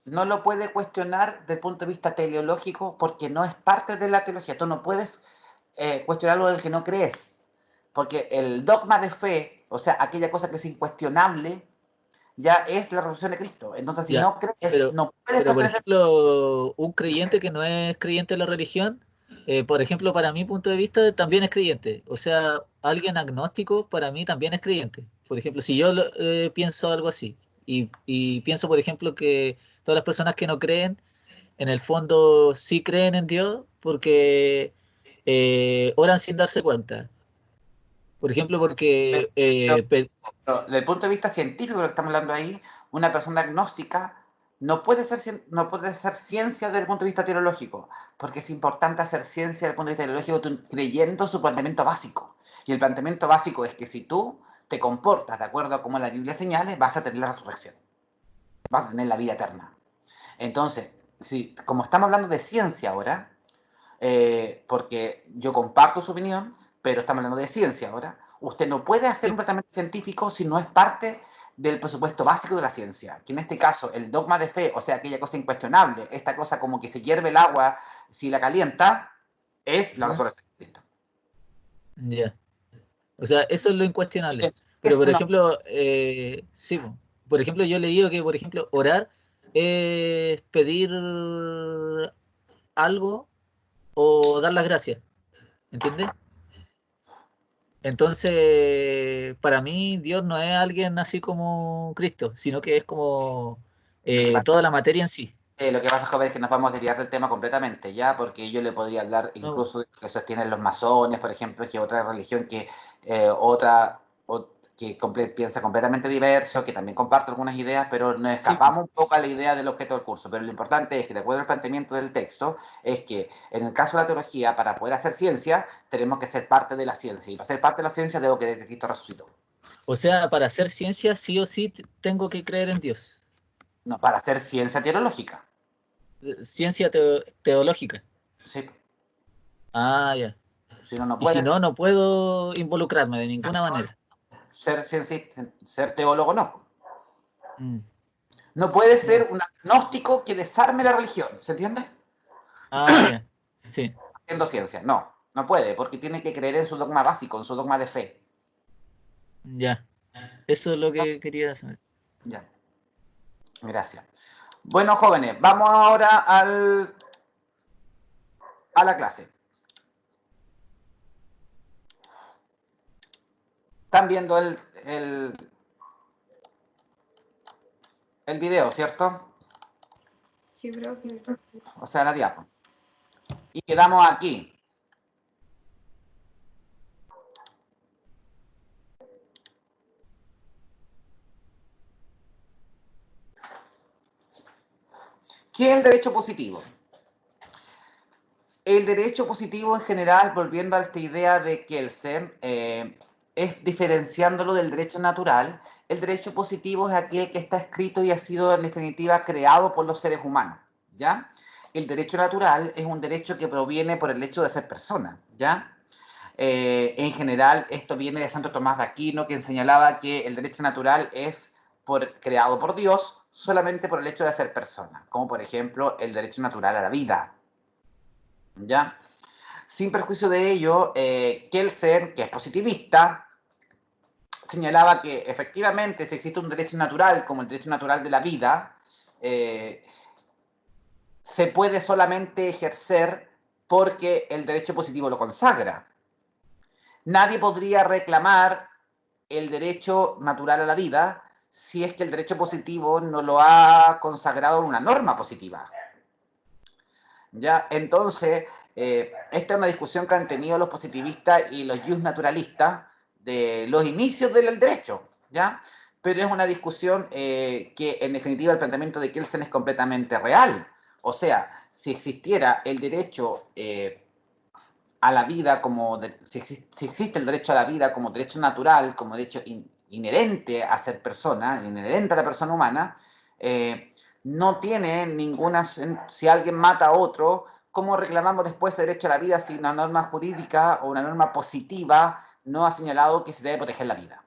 no lo puede cuestionar desde el punto de vista teleológico porque no es parte de la teología. Tú no puedes cuestionar algo del que no crees. Porque el dogma de fe, o sea, aquella cosa que es incuestionable, ya es la resurrección de Cristo. Entonces, si Ya, no crees, no puedes pero por pertenecer. ejemplo, un creyente que no es creyente en la religión, por ejemplo, para mi punto de vista, también es creyente. O sea, alguien agnóstico para mí también es creyente. Por ejemplo, si yo pienso algo así y pienso, por ejemplo, que todas las personas que no creen, en el fondo sí creen en Dios porque oran sin darse cuenta. Por ejemplo, Sí, pero, porque pero desde el punto de vista científico, lo que estamos hablando ahí, una persona agnóstica no puede ser ciencia desde el punto de vista teológico, porque es importante hacer ciencia desde el punto de vista teológico creyendo su planteamiento básico. Y el planteamiento básico es que si tú te comportas de acuerdo a como la Biblia señale, vas a tener la resurrección, vas a tener la vida eterna. Entonces, como estamos hablando de ciencia ahora, porque yo comparto su opinión, pero estamos hablando de ciencia ahora. Usted no puede hacer un sí, planteamiento científico si no es parte del presupuesto básico de la ciencia, que en este caso el dogma de fe, o sea, aquella cosa incuestionable, esta cosa como que se hierve el agua si la calienta, es la ¿no? resurrección de Cristo. Ya. O sea, eso es lo incuestionable. Pero, Es por una, ejemplo, sí, po. Por ejemplo, yo he leído que, por ejemplo, orar es pedir algo o dar las gracias, ¿entiendes? Entonces, para mí, Dios no es alguien así como Cristo, sino que es como lo que pasa toda la materia en sí. Joven, es que nos vamos a desviar del tema completamente, ¿ya? Porque yo le podría hablar ¿No? incluso de lo que sostienen los masones, por ejemplo, que es otra religión que piensa completamente diverso, que también comparto algunas ideas, pero nos Sí, po. escapamos un poco a la idea del objeto del curso. Pero lo importante es que, de acuerdo al planteamiento del texto, es que en el caso de la teología, para poder hacer ciencia, tenemos que ser parte de la ciencia. Y para ser parte de la ciencia, debo creer que Cristo resucitó. O sea, para hacer ciencia, sí o sí tengo que creer en Dios. No, para hacer ciencia teológica. Ciencia teológica. Sí. Ah, ya. Si no, no Y si puedes no, no puedo involucrarme de ninguna manera. ser teólogo, no. Mm, No puede ya. ser un agnóstico que desarme la religión, ¿se entiende? Ah, ya. Sí, Haciendo ciencia, no, no puede, porque tiene que creer en su dogma básico, en su dogma de fe. ya. Eso es lo que quería saber. Ya, gracias. Bueno, jóvenes, vamos ahora a la clase. Están viendo el video, ¿cierto? Sí, profe. O sea, la diapo. Y quedamos aquí. ¿Qué es el derecho positivo? El derecho positivo en general, volviendo a esta idea de Kelsen, es diferenciándolo del derecho natural. El derecho positivo es aquel que está escrito y ha sido en definitiva creado por los seres humanos, ¿ya? El derecho natural es un derecho que proviene por el hecho de ser persona, ¿ya? En general, esto viene de Santo Tomás de Aquino, quien señalaba que el derecho natural es creado por Dios solamente por el hecho de ser persona, como por ejemplo el derecho natural a la vida, ¿ya? Sin perjuicio de ello, Kelsen, que es positivista, señalaba que efectivamente si existe un derecho natural como el derecho natural de la vida, se puede solamente ejercer porque el derecho positivo lo consagra. Nadie podría reclamar el derecho natural a la vida si es que el derecho positivo no lo ha consagrado en una norma positiva. ¿Ya? Entonces, esta es una discusión que han tenido los positivistas y los justnaturalistas de los inicios del derecho, ¿ya? Pero es una discusión que, en definitiva, el planteamiento de Kelsen es completamente real. O sea, si existiera el derecho a la vida, si existe el derecho a la vida como derecho natural, como derecho inherente a ser persona, inherente a la persona humana, no tiene ninguna, si alguien mata a otro, ¿cómo reclamamos después el derecho a la vida si una norma jurídica o una norma positiva no ha señalado que se debe proteger la vida?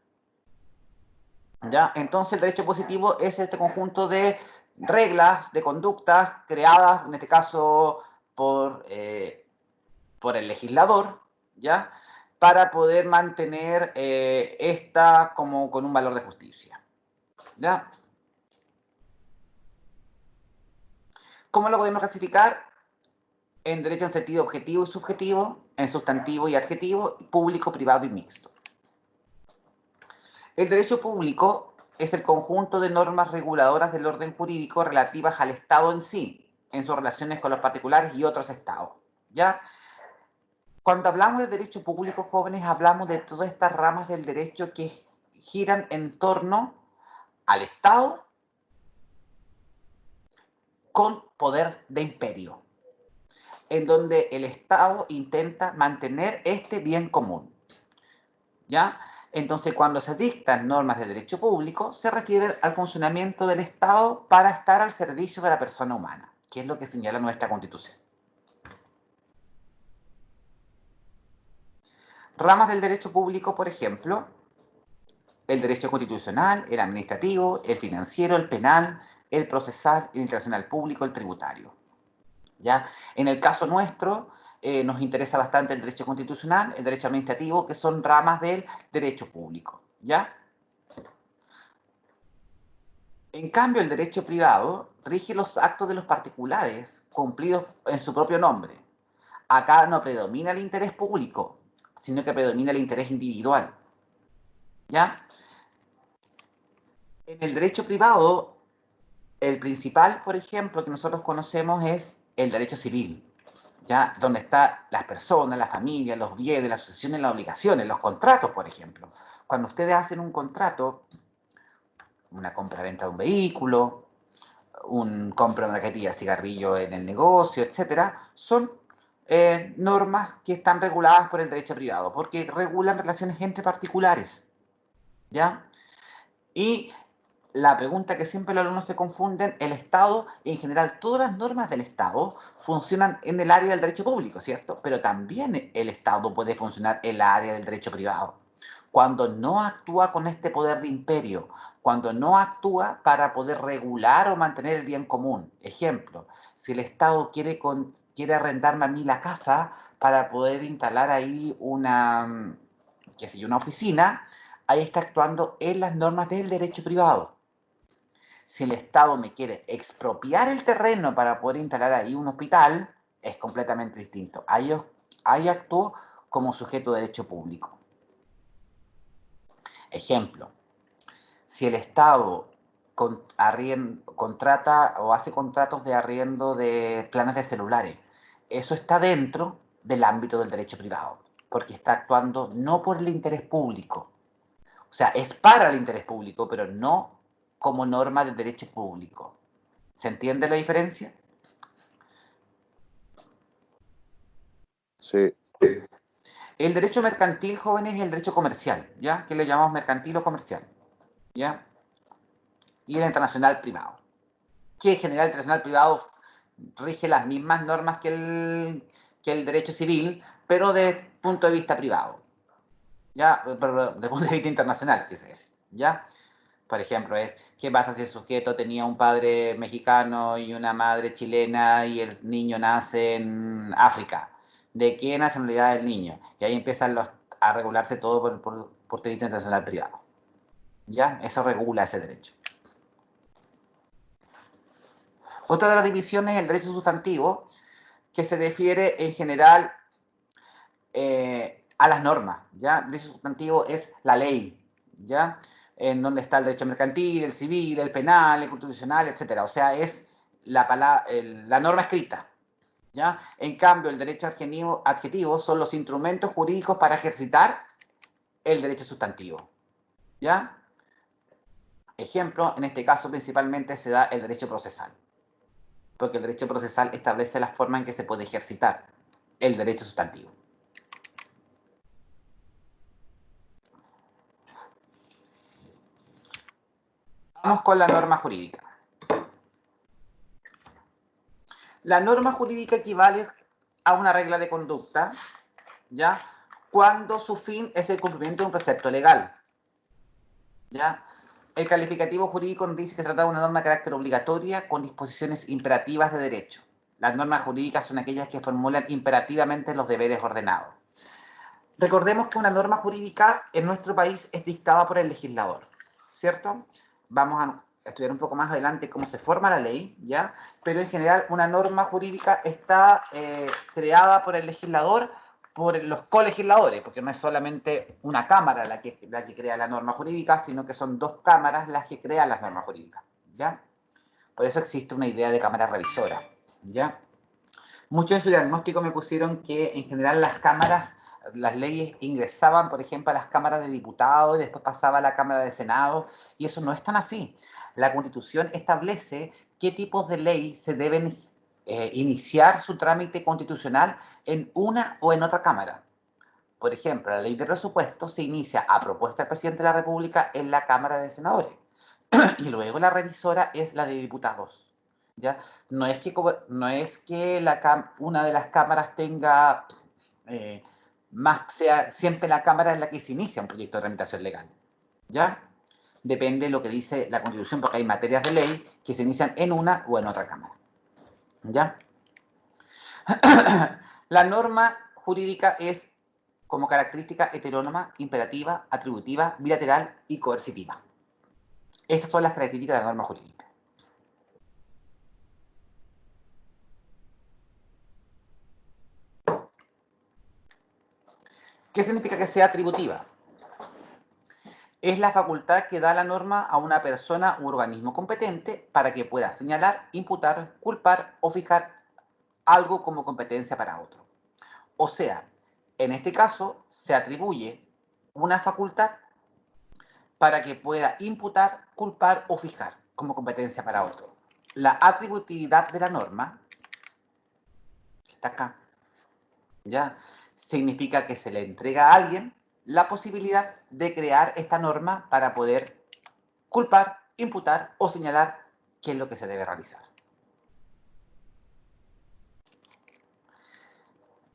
¿Ya? Entonces el derecho positivo es este conjunto de reglas, de conductas creadas, en este caso por el legislador, ¿ya? Para poder mantener esta como con un valor de justicia, ¿ya? ¿Cómo lo podemos clasificar? En derecho en sentido objetivo y subjetivo, en sustantivo y adjetivo, público, privado y mixto. El derecho público es el conjunto de normas reguladoras del orden jurídico relativas al Estado en sí, en sus relaciones con los particulares y otros estados, ¿ya? Cuando hablamos de derecho público, jóvenes, hablamos de todas estas ramas del derecho que giran en torno al Estado con poder de imperio, en donde el Estado intenta mantener este bien común, ¿ya? Entonces, cuando se dictan normas de derecho público, se refieren al funcionamiento del Estado para estar al servicio de la persona humana, que es lo que señala nuestra Constitución. Ramas del derecho público, por ejemplo, el derecho constitucional, el administrativo, el financiero, el penal, el procesal, el internacional público, el tributario. ¿Ya? En el caso nuestro, nos interesa bastante el derecho constitucional, el derecho administrativo, que son ramas del derecho público. ¿Ya? En cambio, el derecho privado rige los actos de los particulares cumplidos en su propio nombre. Acá no predomina el interés público, sino que predomina el interés individual. ¿Ya? En el derecho privado, el principal, por ejemplo, que nosotros conocemos es el derecho civil, ¿ya? Donde están las personas, la familia, los bienes, las sucesiones, las obligaciones, los contratos, por ejemplo. Cuando ustedes hacen un contrato, una compra-venta de un vehículo, compra de una cajetilla de cigarrillo en el negocio, etcétera, son normas que están reguladas por el derecho privado, porque regulan relaciones entre particulares, ¿ya? Y la pregunta que siempre los alumnos se confunden, el Estado, en general, todas las normas del Estado funcionan en el área del derecho público, ¿cierto? Pero también el Estado puede funcionar en la área del derecho privado. Cuando no actúa con este poder de imperio, cuando no actúa para poder regular o mantener el bien común. Ejemplo, si el Estado quiere arrendarme a mí la casa para poder instalar ahí una oficina, ahí está actuando en las normas del derecho privado. Si el Estado me quiere expropiar el terreno para poder instalar ahí un hospital, es completamente distinto. Ahí actúo como sujeto de derecho público. Ejemplo, si el Estado contrata o hace contratos de arriendo de planes de celulares. Eso está dentro del ámbito del derecho privado, porque está actuando no por el interés público. O sea, es para el interés público, pero no como norma de derecho público. ¿Se entiende la diferencia? Sí. El derecho mercantil, jóvenes, es el derecho comercial, ¿ya? Que le llamamos mercantil o comercial, ¿ya? Y el internacional privado. Que en general el internacional privado rige las mismas normas que el derecho civil, pero desde el punto de vista privado, ¿ya? Pero desde el punto de vista internacional, quise decir, ¿ya? Por ejemplo, ¿qué pasa si el sujeto tenía un padre mexicano y una madre chilena y el niño nace en África? ¿De qué nacionalidad es el niño? Y ahí empiezan a regularse todo por derecho internacional privado. ¿Ya? Eso regula ese derecho. Otra de las divisiones es el derecho sustantivo, que se refiere en general a las normas, ¿ya? El derecho sustantivo es la ley, ¿ya? En donde está el derecho mercantil, el civil, el penal, el constitucional, etc. O sea, es la norma escrita, ¿ya? En cambio, el derecho adjetivo son los instrumentos jurídicos para ejercitar el derecho sustantivo, ¿ya? Ejemplo, en este caso principalmente se da el derecho procesal, porque el derecho procesal establece la forma en que se puede ejercitar el derecho sustantivo. Vamos con la norma jurídica. La norma jurídica equivale a una regla de conducta, ¿ya? Cuando su fin es el cumplimiento de un precepto legal, ¿ya? El calificativo jurídico nos dice que se trata de una norma de carácter obligatoria con disposiciones imperativas de derecho. Las normas jurídicas son aquellas que formulan imperativamente los deberes ordenados. Recordemos que una norma jurídica en nuestro país es dictada por el legislador, ¿cierto? Vamos a estudiar un poco más adelante cómo se forma la ley, ¿ya? Pero en general una norma jurídica está creada por el legislador, por los colegisladores, porque no es solamente una cámara la que crea la norma jurídica, sino que son dos cámaras las que crean las normas jurídicas, ¿ya? Por eso existe una idea de cámara revisora, ¿ya? Muchos en su diagnóstico me pusieron que en general las leyes ingresaban, por ejemplo, a las cámaras de diputados y después pasaba a la Cámara de Senado, y eso no es tan así. La Constitución establece qué tipos de ley se deben iniciar su trámite constitucional en una o en otra cámara. Por ejemplo, la ley de presupuesto se inicia a propuesta del presidente de la República en la Cámara de Senadores y luego la revisora es la de diputados, ¿ya? No es que una de las cámaras tenga sea siempre la cámara en la que se inicia un proyecto de tramitación legal, ¿ya? Depende de lo que dice la Constitución, porque hay materias de ley que se inician en una o en otra cámara, ¿ya? La norma jurídica es como característica heterónoma, imperativa, atributiva, bilateral y coercitiva. Esas son las características de la norma jurídica. ¿Qué significa que sea atributiva? Es la facultad que da la norma a una persona u organismo competente para que pueda señalar, imputar, culpar o fijar algo como competencia para otro. O sea, en este caso se atribuye una facultad para que pueda imputar, culpar o fijar como competencia para otro. La atributividad de la norma, que está acá, ¿ya? Significa que se le entrega a alguien la posibilidad de crear esta norma para poder culpar, imputar o señalar qué es lo que se debe realizar.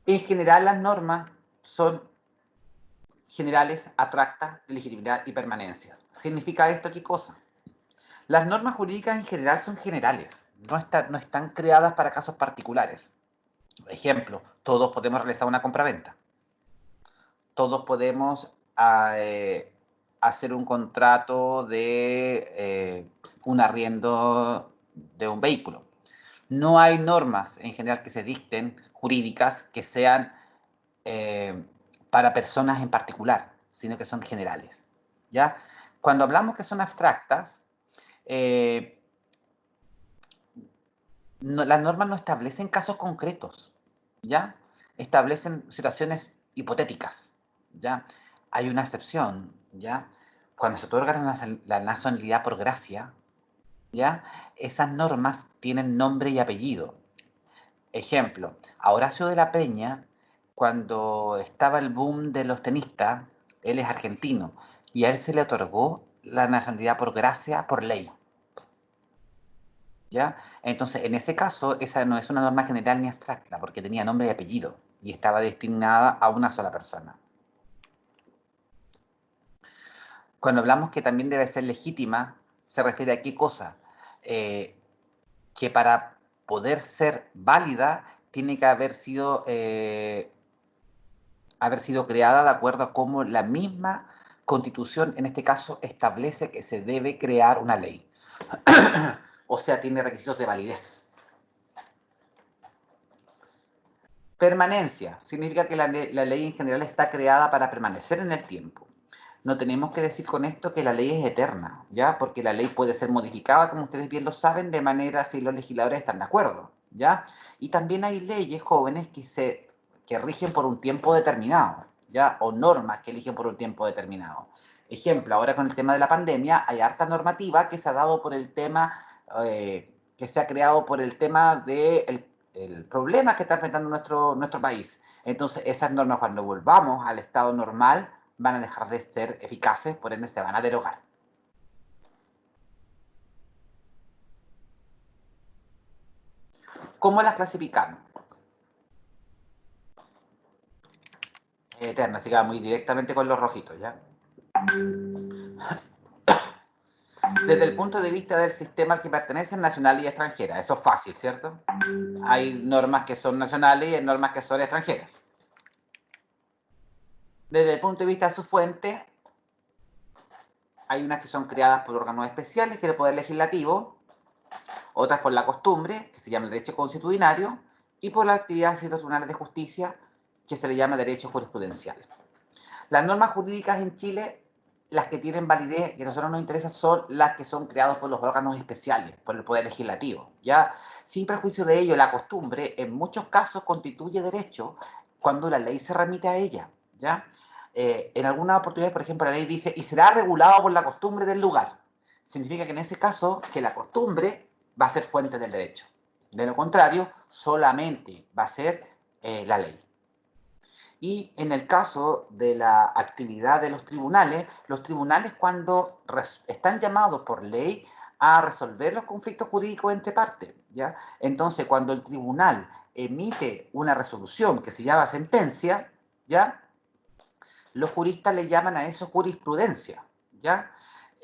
En general, las normas son generales, abstractas, de legitimidad y permanencia. ¿Significa esto qué cosa? Las normas jurídicas en general son generales, no están creadas para casos particulares. Por ejemplo, todos podemos realizar una compraventa. Todos podemos hacer un contrato de un arriendo de un vehículo. No hay normas en general que se dicten jurídicas que sean para personas en particular, sino que son generales, ¿ya? Cuando hablamos que son abstractas, las normas no establecen casos concretos, ¿ya? Establecen situaciones hipotéticas, ¿ya? Hay una excepción, ¿ya? Cuando se otorga la nacionalidad por gracia, ¿ya? Esas normas tienen nombre y apellido. Ejemplo, a Horacio de la Peña, cuando estaba el boom de los tenistas, él es argentino, y a él se le otorgó la nacionalidad por gracia, por ley. ¿Ya? Entonces, en ese caso, esa no es una norma general ni abstracta, porque tenía nombre y apellido, y estaba destinada a una sola persona. Cuando hablamos que también debe ser legítima, se refiere a qué cosa? Que para poder ser válida, tiene que haber sido creada de acuerdo a cómo la misma Constitución, en este caso, establece que se debe crear una ley. O sea, tiene requisitos de validez. Permanencia. Significa que la ley en general está creada para permanecer en el tiempo. No tenemos que decir con esto que la ley es eterna, ¿ya? Porque la ley puede ser modificada, como ustedes bien lo saben, de manera si los legisladores están de acuerdo, ¿ya? Y también hay leyes jóvenes que rigen por un tiempo determinado, ¿ya? O normas que eligen por un tiempo determinado. Ejemplo, ahora con el tema de la pandemia, hay harta normativa que se ha dado por el tema, que se ha creado por el tema del el problema que está enfrentando nuestro país. Entonces, esas normas, cuando volvamos al estado normal, van a dejar de ser eficaces, por ende se van a derogar. ¿Cómo las clasificamos? Eterna, así que va muy directamente con los rojitos, ¿ya? Desde el punto de vista del sistema al que pertenecen, nacional y extranjera. Eso es fácil, ¿cierto? Hay normas que son nacionales y hay normas que son extranjeras. Desde el punto de vista de su fuente, hay unas que son creadas por órganos especiales, que es el Poder Legislativo, otras por la costumbre, que se llama el derecho consuetudinario, y por la actividad de ciertos tribunales de justicia, que se le llama derecho jurisprudencial. Las normas jurídicas en Chile, las que tienen validez, que a nosotros nos interesa, son las que son creadas por los órganos especiales, por el Poder Legislativo, ¿ya? Sin perjuicio de ello, la costumbre en muchos casos constituye derecho cuando la ley se remite a ella, ¿ya? En algunas oportunidades, por ejemplo, la ley dice, y será regulado por la costumbre del lugar. Significa que en ese caso, que la costumbre va a ser fuente del derecho. De lo contrario, solamente va a ser la ley. Y en el caso de la actividad de los tribunales cuando están llamados por ley a resolver los conflictos jurídicos entre partes, ¿ya? Entonces, cuando el tribunal emite una resolución que se llama sentencia, ¿ya? Los juristas le llaman a eso jurisprudencia, ¿ya?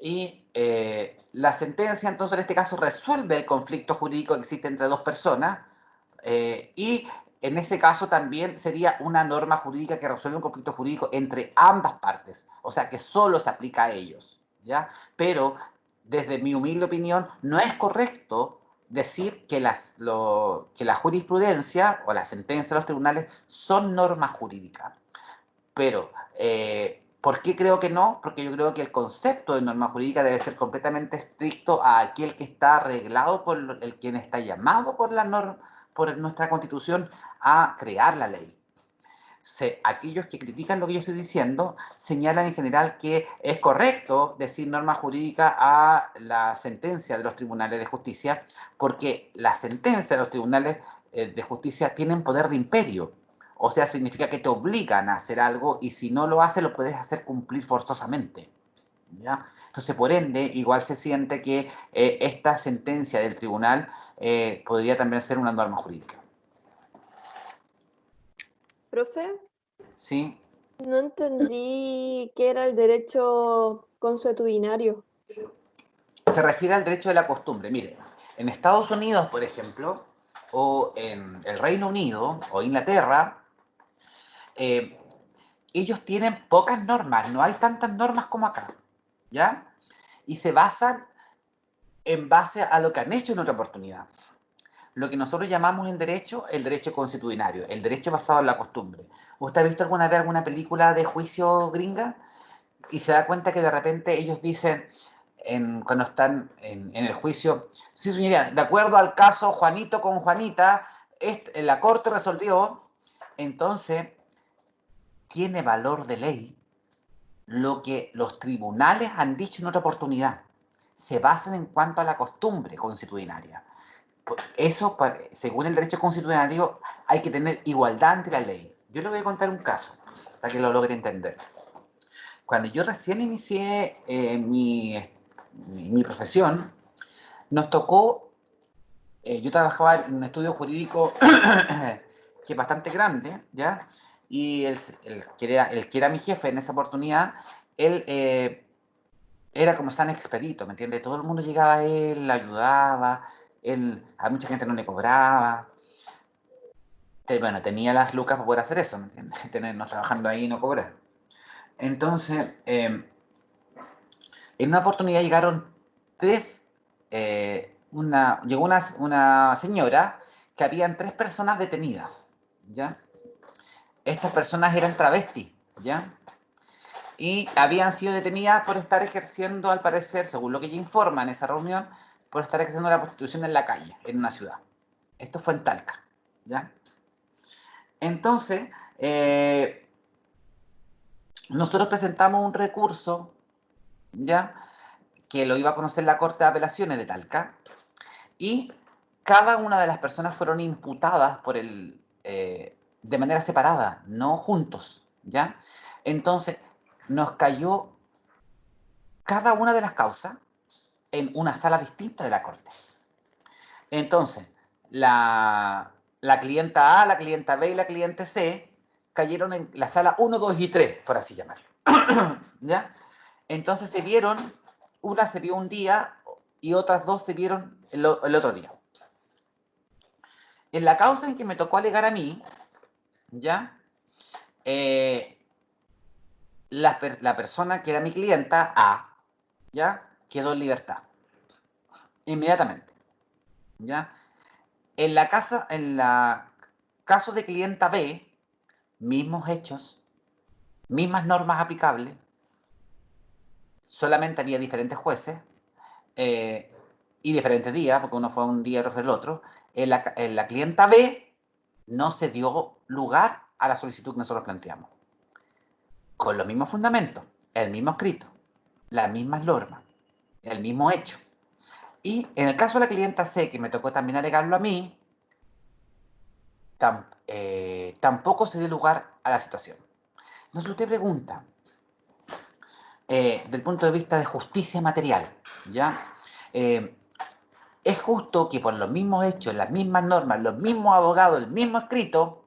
Y la sentencia, entonces, en este caso, resuelve el conflicto jurídico que existe entre dos personas y en ese caso también sería una norma jurídica que resuelve un conflicto jurídico entre ambas partes, o sea, que solo se aplica a ellos, ¿ya? Pero, desde mi humilde opinión, no es correcto decir que la jurisprudencia o la sentencia de los tribunales son normas jurídicas. Pero, ¿por qué creo que no? Porque yo creo que el concepto de norma jurídica debe ser completamente estricto a aquel que está arreglado por quien está llamado por nuestra Constitución a crear la ley. Aquellos que critican lo que yo estoy diciendo señalan en general que es correcto decir norma jurídica a la sentencia de los tribunales de justicia, porque las sentencias de los tribunales de justicia tienen poder de imperio. O sea, significa que te obligan a hacer algo y si no lo haces, lo puedes hacer cumplir forzosamente, ¿ya? Entonces, por ende, igual se siente que esta sentencia del tribunal podría también ser una norma jurídica. Profe, Sí. no entendí qué era el derecho consuetudinario. Se refiere al derecho de la costumbre. Mire, en Estados Unidos, por ejemplo, o en el Reino Unido o Inglaterra, ellos tienen pocas normas, no hay tantas normas como acá, ¿ya? Y se basan en base a lo que han hecho en otra oportunidad. Lo que nosotros llamamos en derecho, el derecho consuetudinario, el derecho basado en la costumbre. ¿Usted ha visto alguna vez alguna película de juicio gringa? Y se da cuenta que de repente ellos dicen, cuando están en el juicio, sí, señoría, de acuerdo al caso Juanito con Juanita, la Corte resolvió, entonces tiene valor de ley lo que los tribunales han dicho en otra oportunidad. Se basan en cuanto a la costumbre constitucionaria. Eso, según el derecho constitucionario, hay que tener igualdad ante la ley. Yo le voy a contar un caso para que lo logre entender. Cuando yo recién inicié mi profesión, nos tocó, yo trabajaba en un estudio jurídico que es bastante grande, ¿ya? Y el que era mi jefe en esa oportunidad, él era como San Expedito, ¿me entiendes? Todo el mundo llegaba a él, le ayudaba, a mucha gente no le cobraba. Bueno, tenía las lucas para poder hacer eso, ¿me entiendes? Tenernos trabajando ahí y no cobrar. Entonces, en una oportunidad llegaron llegó una señora que habían 3 personas detenidas, ¿ya? Estas personas eran travestis, ¿ya? Y habían sido detenidas por estar ejerciendo, al parecer, según lo que ella informa en esa reunión, por estar ejerciendo la prostitución en la calle, en una ciudad. Esto fue en Talca, ¿ya? Entonces, nosotros presentamos un recurso, ¿ya? Que lo iba a conocer la Corte de Apelaciones de Talca, y cada una de las personas fueron imputadas de manera separada, no juntos, ¿ya? Entonces, nos cayó cada una de las causas en una sala distinta de la Corte. Entonces, la clienta A, la clienta B y la cliente C cayeron en la sala 1, 2 y 3, por así llamarlo. ¿Ya? Entonces una se vio un día y otras 2 se vieron el otro día. En la causa en que me tocó alegar a mí, ¿ya? La persona que era mi clienta A, ¿ya? Quedó en libertad. Inmediatamente, ¿ya? En la caso de clienta B, mismos hechos, mismas normas aplicables, solamente había diferentes jueces y diferentes días, porque uno fue un día y otro fue el otro. En la clienta B no se dio lugar a la solicitud que nosotros planteamos. Con los mismos fundamentos, el mismo escrito, las mismas normas, el mismo hecho. Y en el caso de la clienta C, que me tocó también alegarlo a mí, tampoco se dio lugar a la situación. Entonces usted pregunta, del punto de vista de justicia material, ¿ya? ¿Es justo que por los mismos hechos, las mismas normas, los mismos abogados, el mismo escrito,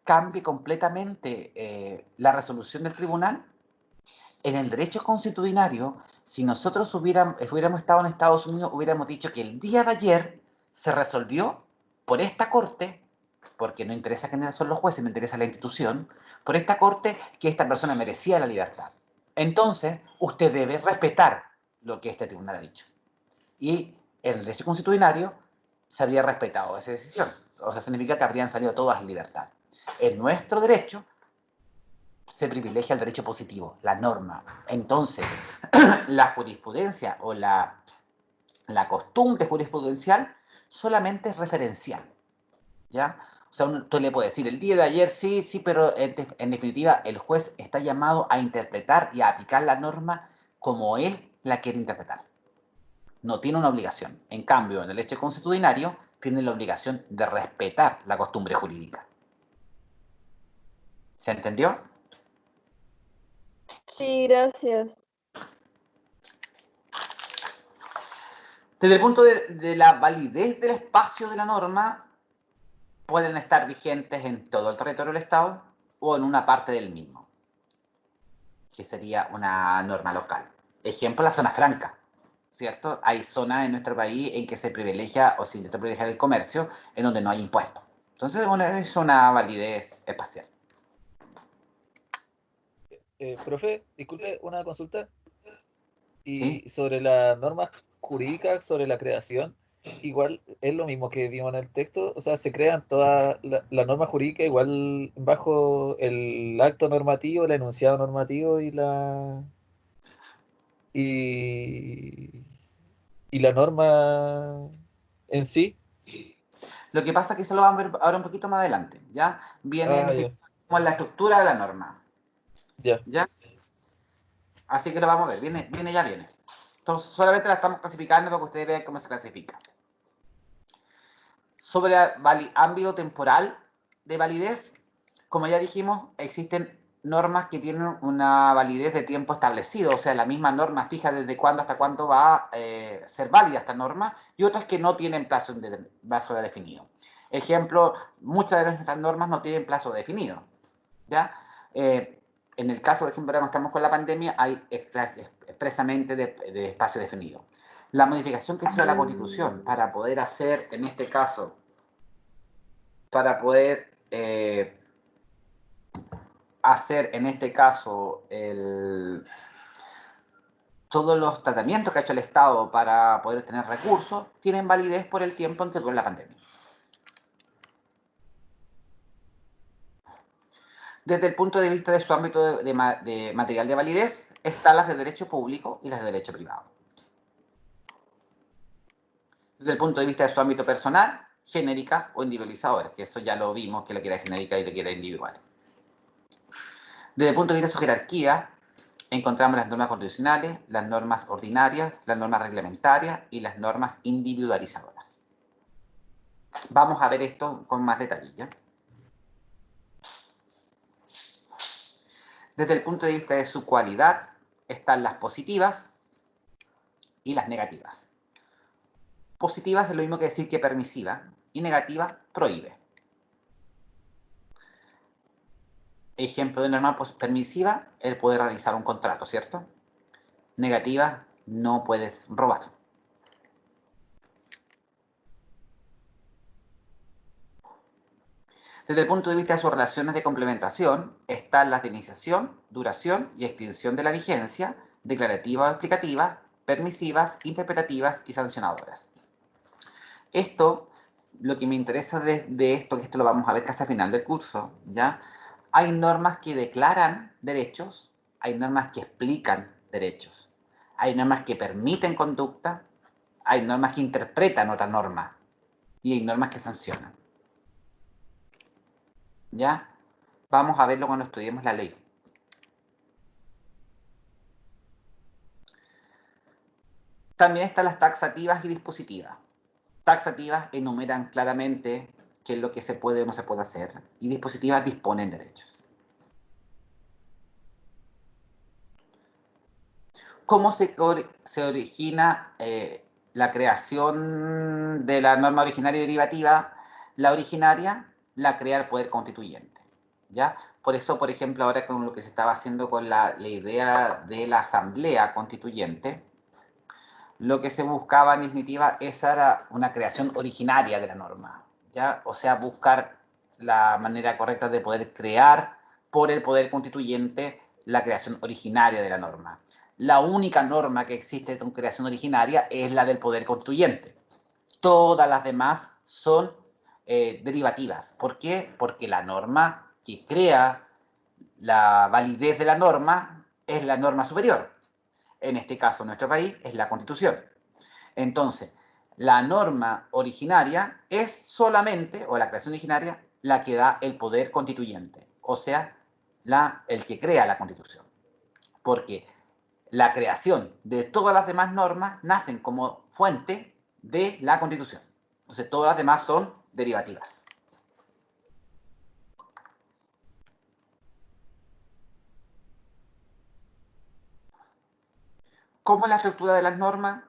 cambie completamente la resolución del tribunal? En el derecho constitucionario, si nosotros hubiéramos estado en Estados Unidos, hubiéramos dicho que el día de ayer se resolvió por esta Corte, porque no interesa quiénes son los jueces, no interesa la institución, por esta Corte que esta persona merecía la libertad. Entonces, usted debe respetar lo que este tribunal ha dicho. Y en el derecho constitucionario se habría respetado esa decisión. O sea, significa que habrían salido todas en libertad. En nuestro derecho se privilegia el derecho positivo, la norma. Entonces, la jurisprudencia o la costumbre jurisprudencial solamente es referencial, ¿ya? O sea, usted le puede decir, el día de ayer sí, pero en definitiva el juez está llamado a interpretar y a aplicar la norma como él la quiere interpretar. No tiene una obligación. En cambio, en el derecho constitucionario tiene la obligación de respetar la costumbre jurídica. ¿Se entendió? Sí, gracias. Desde el punto de la validez del espacio de la norma, pueden estar vigentes en todo el territorio del Estado o en una parte del mismo, que sería una norma local. Ejemplo, la zona franca, ¿cierto? Hay zonas en nuestro país en que se privilegia o se intenta privilegiar el comercio en donde no hay impuestos. Entonces, es una validez espacial. Profe, disculpe, una consulta. ¿Sí? Y sobre las normas jurídicas, sobre la creación, igual es lo mismo que vimos en el texto, o sea, se crean todas las normas jurídicas igual bajo el acto normativo, el enunciado normativo y la... y la norma en sí. Lo que pasa es que eso lo vamos a ver ahora un poquito más adelante, ¿ya? Viene en Ya. como la estructura de la norma, Ya. ¿ya? Así que lo vamos a ver, viene. Entonces, solamente la estamos clasificando para que ustedes vean cómo se clasifica. Sobre el ámbito temporal de validez, como ya dijimos, existen normas que tienen una validez de tiempo establecido, o sea, la misma norma fija desde cuándo hasta cuándo va a ser válida esta norma, y otras que no tienen plazo definido. Ejemplo, muchas de nuestras normas no tienen plazo definido, ¿ya? En el caso, por ejemplo, ahora que estamos con la pandemia, hay expresamente de espacio definido. La modificación que hizo la Constitución para poder hacer, en este caso, todos los tratamientos que ha hecho el Estado para poder tener recursos, tienen validez por el tiempo en que dura la pandemia. Desde el punto de vista de su ámbito de material de validez, están las de derecho público y las de derecho privado. Desde el punto de vista de su ámbito personal, genérica o individualizadora, que eso ya lo vimos, que la que era genérica y la que era individual. Desde el punto de vista de su jerarquía, encontramos las normas constitucionales, las normas ordinarias, las normas reglamentarias y las normas individualizadoras. Vamos a ver esto con más detalle, ¿ya? Desde el punto de vista de su cualidad, están las positivas y las negativas. Positivas es lo mismo que decir que permisiva, y negativa, prohíbe. Ejemplo de norma permisiva, el poder realizar un contrato, ¿cierto? Negativa, no puedes robar. Desde el punto de vista de sus relaciones de complementación, están las de iniciación, duración y extinción de la vigencia, declarativa o explicativa, permisivas, interpretativas y sancionadoras. Esto, lo que me interesa de esto, que esto lo vamos a ver casi al final del curso, ¿ya? Hay normas que declaran derechos, hay normas que explican derechos, hay normas que permiten conducta, hay normas que interpretan otra norma y hay normas que sancionan. ¿Ya? Vamos a verlo cuando estudiemos la ley. También están las taxativas y dispositivas. Taxativas enumeran claramente qué es lo que se puede o no se puede hacer, y dispositivas disponen derechos. ¿Cómo se origina la creación de la norma originaria y derivativa? La originaria la crea el poder constituyente, ¿ya? Por eso, por ejemplo, ahora con lo que se estaba haciendo con la idea de la asamblea constituyente, lo que se buscaba en definitiva, esa era una creación originaria de la norma, ¿ya? O sea, buscar la manera correcta de poder crear por el poder constituyente la creación originaria de la norma. La única norma que existe con creación originaria es la del poder constituyente. Todas las demás son derivativas. ¿Por qué? Porque la norma que crea la validez de la norma es la norma superior. En este caso, en nuestro país, es la Constitución. Entonces, la norma originaria es solamente, o la creación originaria, la que da el poder constituyente, o sea, el que crea la Constitución. Porque la creación de todas las demás normas nacen como fuente de la Constitución. Entonces, todas las demás son derivativas. ¿Cómo es la estructura de las normas?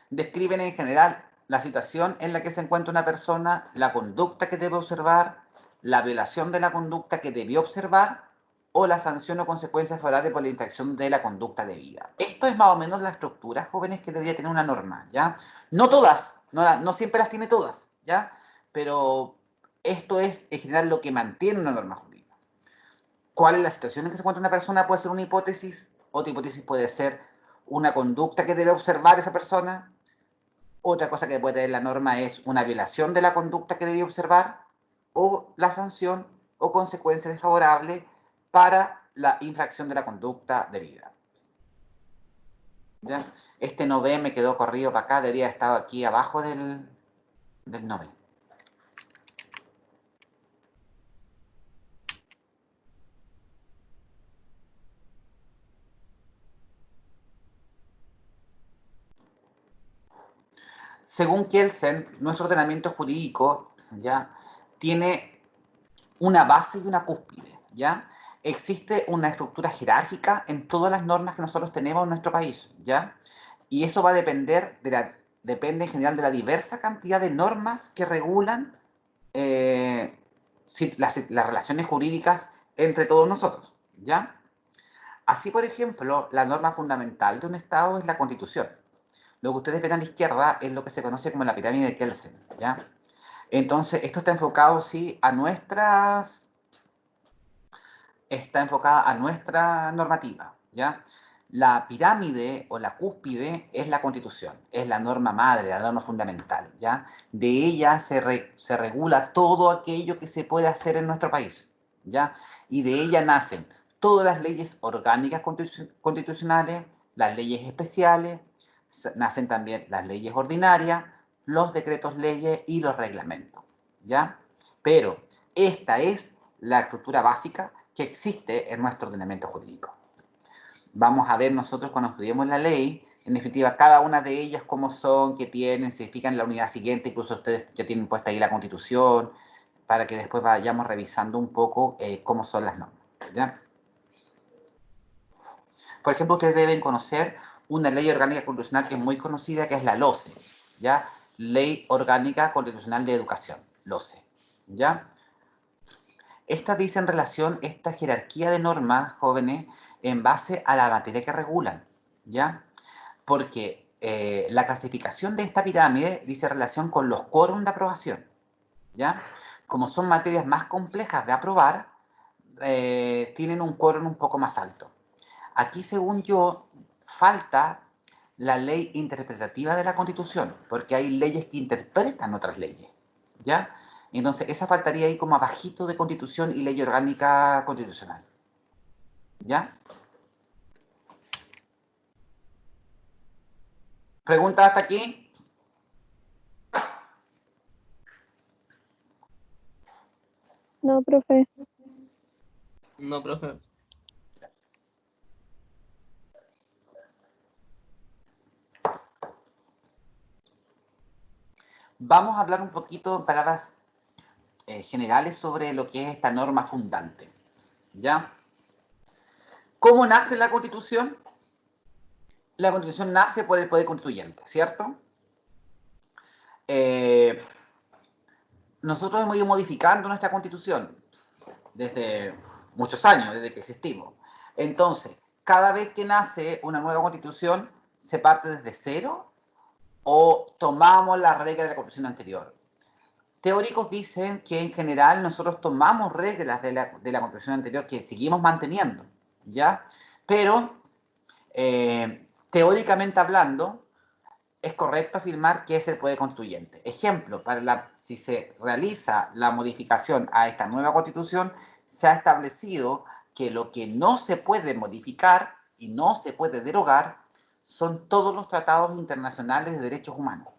Describen en general la situación en la que se encuentra una persona, la conducta que debe observar, la violación de la conducta que debió observar o la sanción o consecuencia favorable por la infracción de la conducta debida. Esto es más o menos la estructura, jóvenes, que debería tener una norma, ¿ya? No todas, no siempre las tiene todas, ¿ya? Pero esto es en general lo que mantiene una norma jurídica. ¿Cuál es la situación en que se encuentra una persona? Puede ser una hipótesis, otra hipótesis puede ser una conducta que debe observar esa persona. Otra cosa que puede tener la norma es una violación de la conducta que debe observar o la sanción o consecuencia desfavorable para la infracción de la conducta debida. ¿Ya? Este 9 me quedó corrido para acá, debería haber estado aquí abajo del 9. Según Kelsen, nuestro ordenamiento jurídico ya tiene una base y una cúspide, ¿ya? Existe una estructura jerárquica en todas las normas que nosotros tenemos en nuestro país, ¿ya? Y eso va a depender depende en general de la diversa cantidad de normas que regulan las relaciones jurídicas entre todos nosotros, ¿ya? Así, por ejemplo, la norma fundamental de un Estado es la Constitución. Lo que ustedes ven a la izquierda es lo que se conoce como la pirámide de Kelsen, ¿ya? Entonces, esto está enfocado, sí, está enfocada a nuestra normativa, ¿ya? La pirámide o la cúspide es la Constitución, es la norma madre, la norma fundamental, ¿ya? De ella se regula todo aquello que se puede hacer en nuestro país, ¿ya? Y de ella nacen todas las leyes orgánicas constitucionales, las leyes especiales, nacen también las leyes ordinarias, los decretos leyes y los reglamentos, ¿ya? Pero esta es la estructura básica que existe en nuestro ordenamiento jurídico. Vamos a ver nosotros cuando estudiemos la ley, en definitiva, cada una de ellas, cómo son, qué tienen, se fijan en la unidad siguiente, incluso ustedes ya tienen puesta ahí la Constitución, para que después vayamos revisando un poco cómo son las normas, ¿ya? Por ejemplo, ustedes deben conocer una ley orgánica constitucional que es muy conocida, que es la LOCE, ¿ya? Ley Orgánica Constitucional de Educación, LOCE, ¿ya? Esta dice en relación esta jerarquía de normas, jóvenes, en base a la materia que regulan, ¿ya? Porque la clasificación de esta pirámide dice relación con los quórum de aprobación, ¿ya? Como son materias más complejas de aprobar, tienen un quórum un poco más alto. Aquí, según yo, falta la ley interpretativa de la Constitución, porque hay leyes que interpretan otras leyes, ¿ya? Entonces, esa faltaría ahí como abajito de Constitución y Ley Orgánica Constitucional, ¿ya? ¿Preguntas hasta aquí? No, profe. No, profe. Vamos a hablar un poquito en palabras generales sobre lo que es esta norma fundante, ¿ya? ¿Cómo nace la Constitución? La Constitución nace por el poder constituyente, ¿cierto? Nosotros hemos ido modificando nuestra Constitución desde muchos años, desde que existimos. Entonces, cada vez que nace una nueva Constitución, ¿se parte desde cero o tomamos las reglas de la Constitución anterior? Teóricos dicen que en general nosotros tomamos reglas de la Constitución anterior que seguimos manteniendo, ¿ya? Pero, teóricamente hablando, es correcto afirmar que es el poder constituyente. Ejemplo, si se realiza la modificación a esta nueva Constitución, se ha establecido que lo que no se puede modificar y no se puede derogar son todos los tratados internacionales de derechos humanos.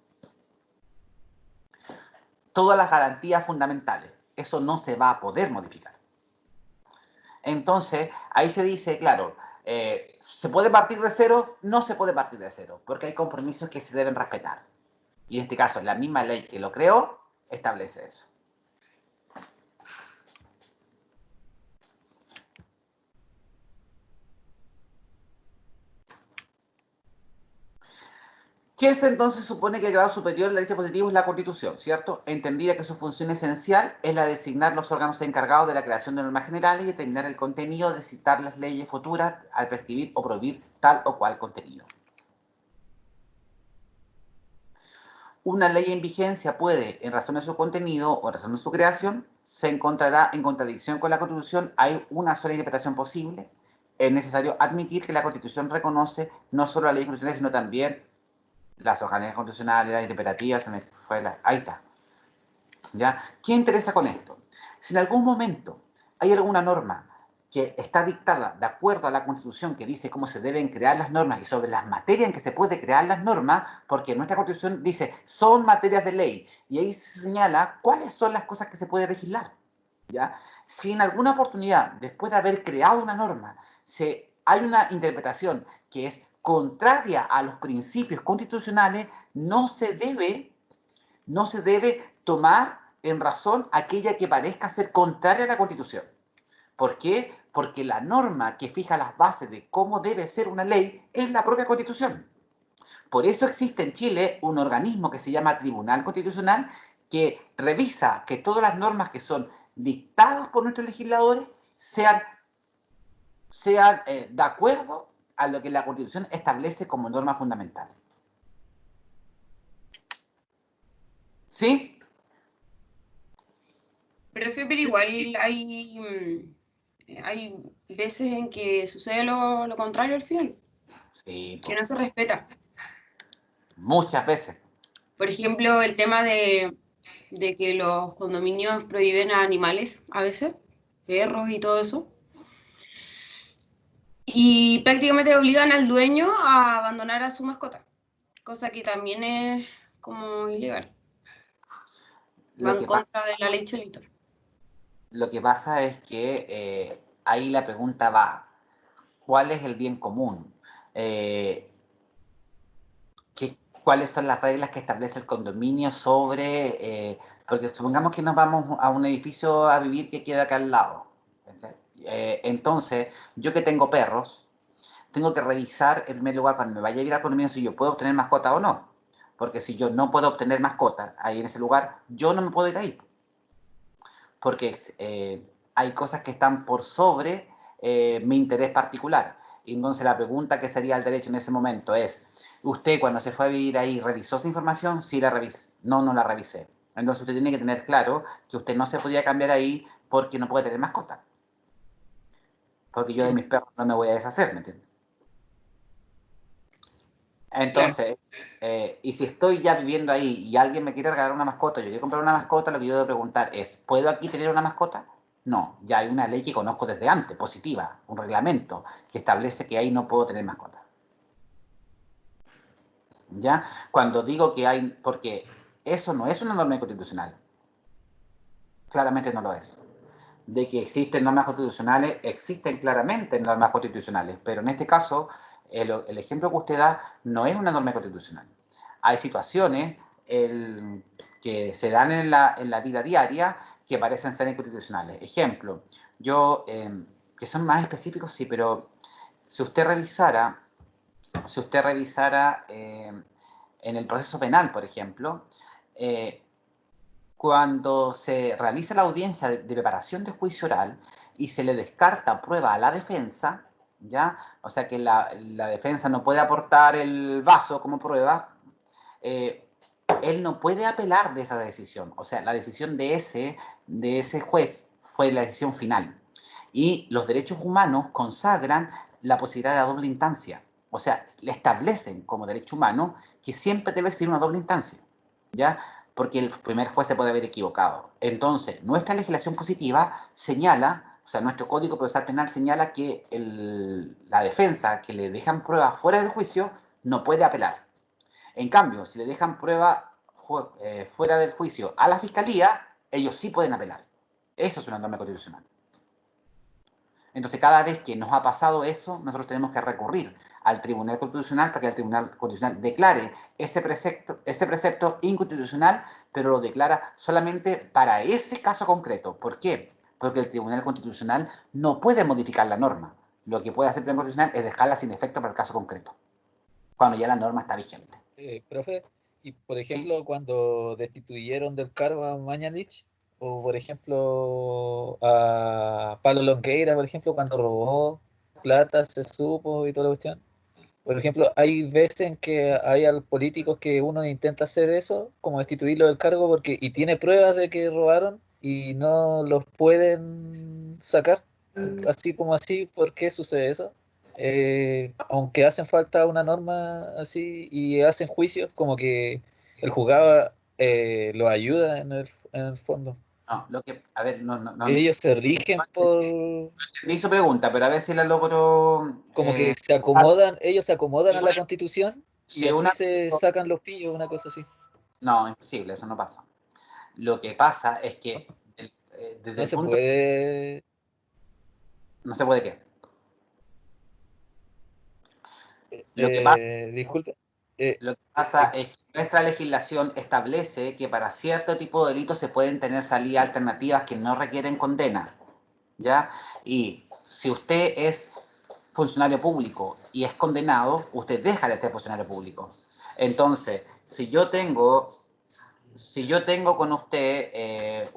Todas las garantías fundamentales. Eso no se va a poder modificar. Entonces, ahí se dice, claro, ¿se puede partir de cero? No se puede partir de cero, porque hay compromisos que se deben respetar. Y en este caso, la misma ley que lo creó establece eso. Kelsen entonces supone que el grado superior del derecho positivo es la Constitución, ¿cierto? Entendida que su función esencial es la de designar los órganos encargados de la creación de normas generales y determinar el contenido de citar las leyes futuras al prescribir o prohibir tal o cual contenido. Una ley en vigencia puede, en razón de su contenido o en razón de su creación, se encontrará en contradicción con la Constitución. Hay una sola interpretación posible. Es necesario admitir que la Constitución reconoce no solo la ley constitucional, sino también las orgánicas constitucionales, las interpretativas, ahí está. ¿Ya? ¿Qué interesa con esto? Si en algún momento hay alguna norma que está dictada de acuerdo a la Constitución que dice cómo se deben crear las normas y sobre las materias en que se puede crear las normas, porque nuestra Constitución dice son materias de ley y ahí se señala cuáles son las cosas que se puede legislar. ¿Ya? Si en alguna oportunidad, después de haber creado una norma, hay una interpretación que es contraria a los principios constitucionales, no se debe tomar en razón aquella que parezca ser contraria a la Constitución. ¿Por qué? Porque la norma que fija las bases de cómo debe ser una ley es la propia Constitución. Por eso existe en Chile un organismo que se llama Tribunal Constitucional que revisa que todas las normas que son dictadas por nuestros legisladores sean de acuerdo a lo que la Constitución establece como norma fundamental. ¿Sí? Profe, pero igual hay veces en que sucede lo contrario al final, Sí, que no se respeta. muchas veces. Por ejemplo, el tema de que los condominios prohíben a animales a veces, perros y todo eso, y prácticamente obligan al dueño a abandonar a su mascota, cosa que también es como ilegal. Va en contra de la ley Cholito. Lo que pasa es que ahí la pregunta va, ¿cuál es el bien común? ¿Cuáles son las reglas que establece el condominio sobre... porque supongamos que nos vamos a un edificio a vivir que queda acá al lado. Entonces, yo que tengo perros, tengo que revisar en primer lugar cuando me vaya a vivir al condominio si yo puedo obtener mascota o no. Porque si yo no puedo obtener mascota ahí en ese lugar, yo no me puedo ir ahí. Porque hay cosas que están por sobre mi interés particular. Y entonces la pregunta que sería el derecho en ese momento es, ¿usted cuando se fue a vivir ahí revisó esa información? Sí, la revisé. No, no la revisé. Entonces usted tiene que tener claro que usted no se podía cambiar ahí porque no puede tener mascota. Porque yo de mis perros no me voy a deshacer, ¿me entiendes? Entonces, y si estoy ya viviendo ahí y alguien me quiere regalar una mascota, yo quiero comprar una mascota, lo que yo debo preguntar es, ¿puedo aquí tener una mascota? No, ya hay una ley que conozco desde antes, positiva, un reglamento que establece que ahí no puedo tener mascota. ¿Ya? Cuando digo que hay, porque eso no es una norma constitucional, claramente no lo es. De que existen normas constitucionales, existen claramente normas constitucionales, pero en este caso, el ejemplo que usted da no es una norma constitucional. Hay situaciones que se dan en la vida diaria que parecen ser inconstitucionales. Ejemplo, que son más específicos, sí, pero si usted revisara en el proceso penal, por ejemplo, cuando se realiza la audiencia de preparación de juicio oral y se le descarta prueba a la defensa, ¿ya? O sea que la defensa no puede aportar el vaso como prueba, él no puede apelar de esa decisión. O sea, la decisión de ese juez fue la decisión final. Y los derechos humanos consagran la posibilidad de la doble instancia. O sea, le establecen como derecho humano que siempre debe existir una doble instancia, ¿ya? Porque el primer juez se puede haber equivocado. Entonces, nuestra legislación positiva señala, o sea, nuestro Código Procesal Penal señala que la defensa que le dejan pruebas fuera del juicio no puede apelar. En cambio, si le dejan prueba fuera del juicio a la fiscalía, ellos sí pueden apelar. Eso es una norma constitucional. Entonces, cada vez que nos ha pasado eso, nosotros tenemos que recurrir al Tribunal Constitucional para que el Tribunal Constitucional declare ese precepto inconstitucional, pero lo declara solamente para ese caso concreto. ¿Por qué? Porque el Tribunal Constitucional no puede modificar la norma. Lo que puede hacer el Tribunal Constitucional es dejarla sin efecto para el caso concreto, cuando ya la norma está vigente. Profe, y por ejemplo, cuando destituyeron del cargo a Mañalich, o por ejemplo a Pablo Longueira, por ejemplo, cuando robó plata, se supo y toda la cuestión. Por ejemplo, hay veces en que hay políticos que uno intenta hacer eso, como destituirlo del cargo y tiene pruebas de que robaron y no los pueden sacar, así como así. ¿Por qué sucede eso? Aunque hacen falta una norma así y hacen juicios, como que el juzgado lo ayuda en el fondo. No, lo que, a ver, no Ellos se rigen por... entendí su pregunta, pero a ver si la logro. Como que se acomodan, ellos se acomodan a la Constitución y si así una- se sacan los pillos, una cosa así. No, imposible, eso no pasa. Lo que pasa es que desde No el se punto. puede... No se puede qué. Lo que pasa. Disculpe. Lo que pasa es que nuestra legislación establece que para cierto tipo de delitos se pueden tener salidas alternativas que no requieren condena, ¿ya? Y si usted es funcionario público y es condenado, usted deja de ser funcionario público. Entonces, si yo tengo con usted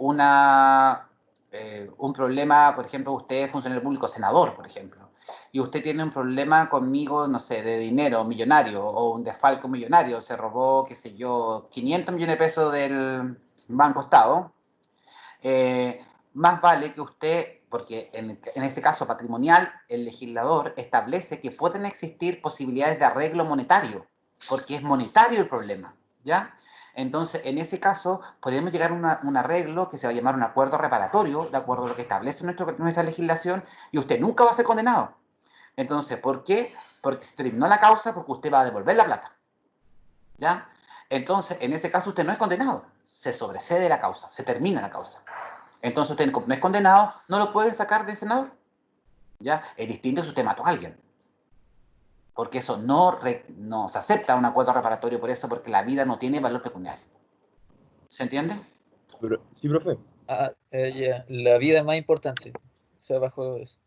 un problema, por ejemplo, usted es funcionario público, senador, por ejemplo, y usted tiene un problema conmigo, no sé, de dinero millonario o un desfalco millonario, se robó, qué sé yo, 500 millones de pesos del Banco Estado, más vale que usted, porque en ese caso patrimonial, el legislador establece que pueden existir posibilidades de arreglo monetario, porque es monetario el problema, ¿ya? Entonces, en ese caso, podemos llegar a un arreglo que se va a llamar un acuerdo reparatorio, de acuerdo a lo que establece nuestra legislación, y usted nunca va a ser condenado. Entonces, ¿por qué? Porque se terminó la causa, porque usted va a devolver la plata, ¿ya? Entonces, en ese caso, usted no es condenado, se sobresede la causa, se termina la causa. Entonces, usted no es condenado, no lo pueden sacar del senador, ¿ya? Es distinto si usted mató a alguien. Porque eso no se acepta un acuerdo reparatorio por eso, porque la vida no tiene valor pecuniario. ¿Se entiende? Sí, profe. Ya. La vida es más importante. O sea, bajo eso.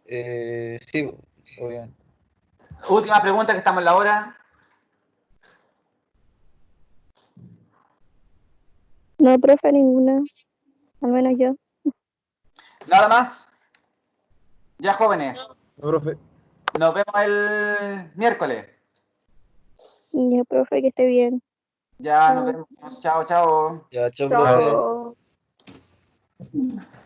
Sí, obviamente. Última pregunta, que estamos en la hora. No, profe, ninguna. Al menos yo. Nada más. Ya, jóvenes. No, profe. Nos vemos el miércoles. Ya, profe, que esté bien. Ya, nos vemos. Chao, chao. Ya, chao, Chao. profe.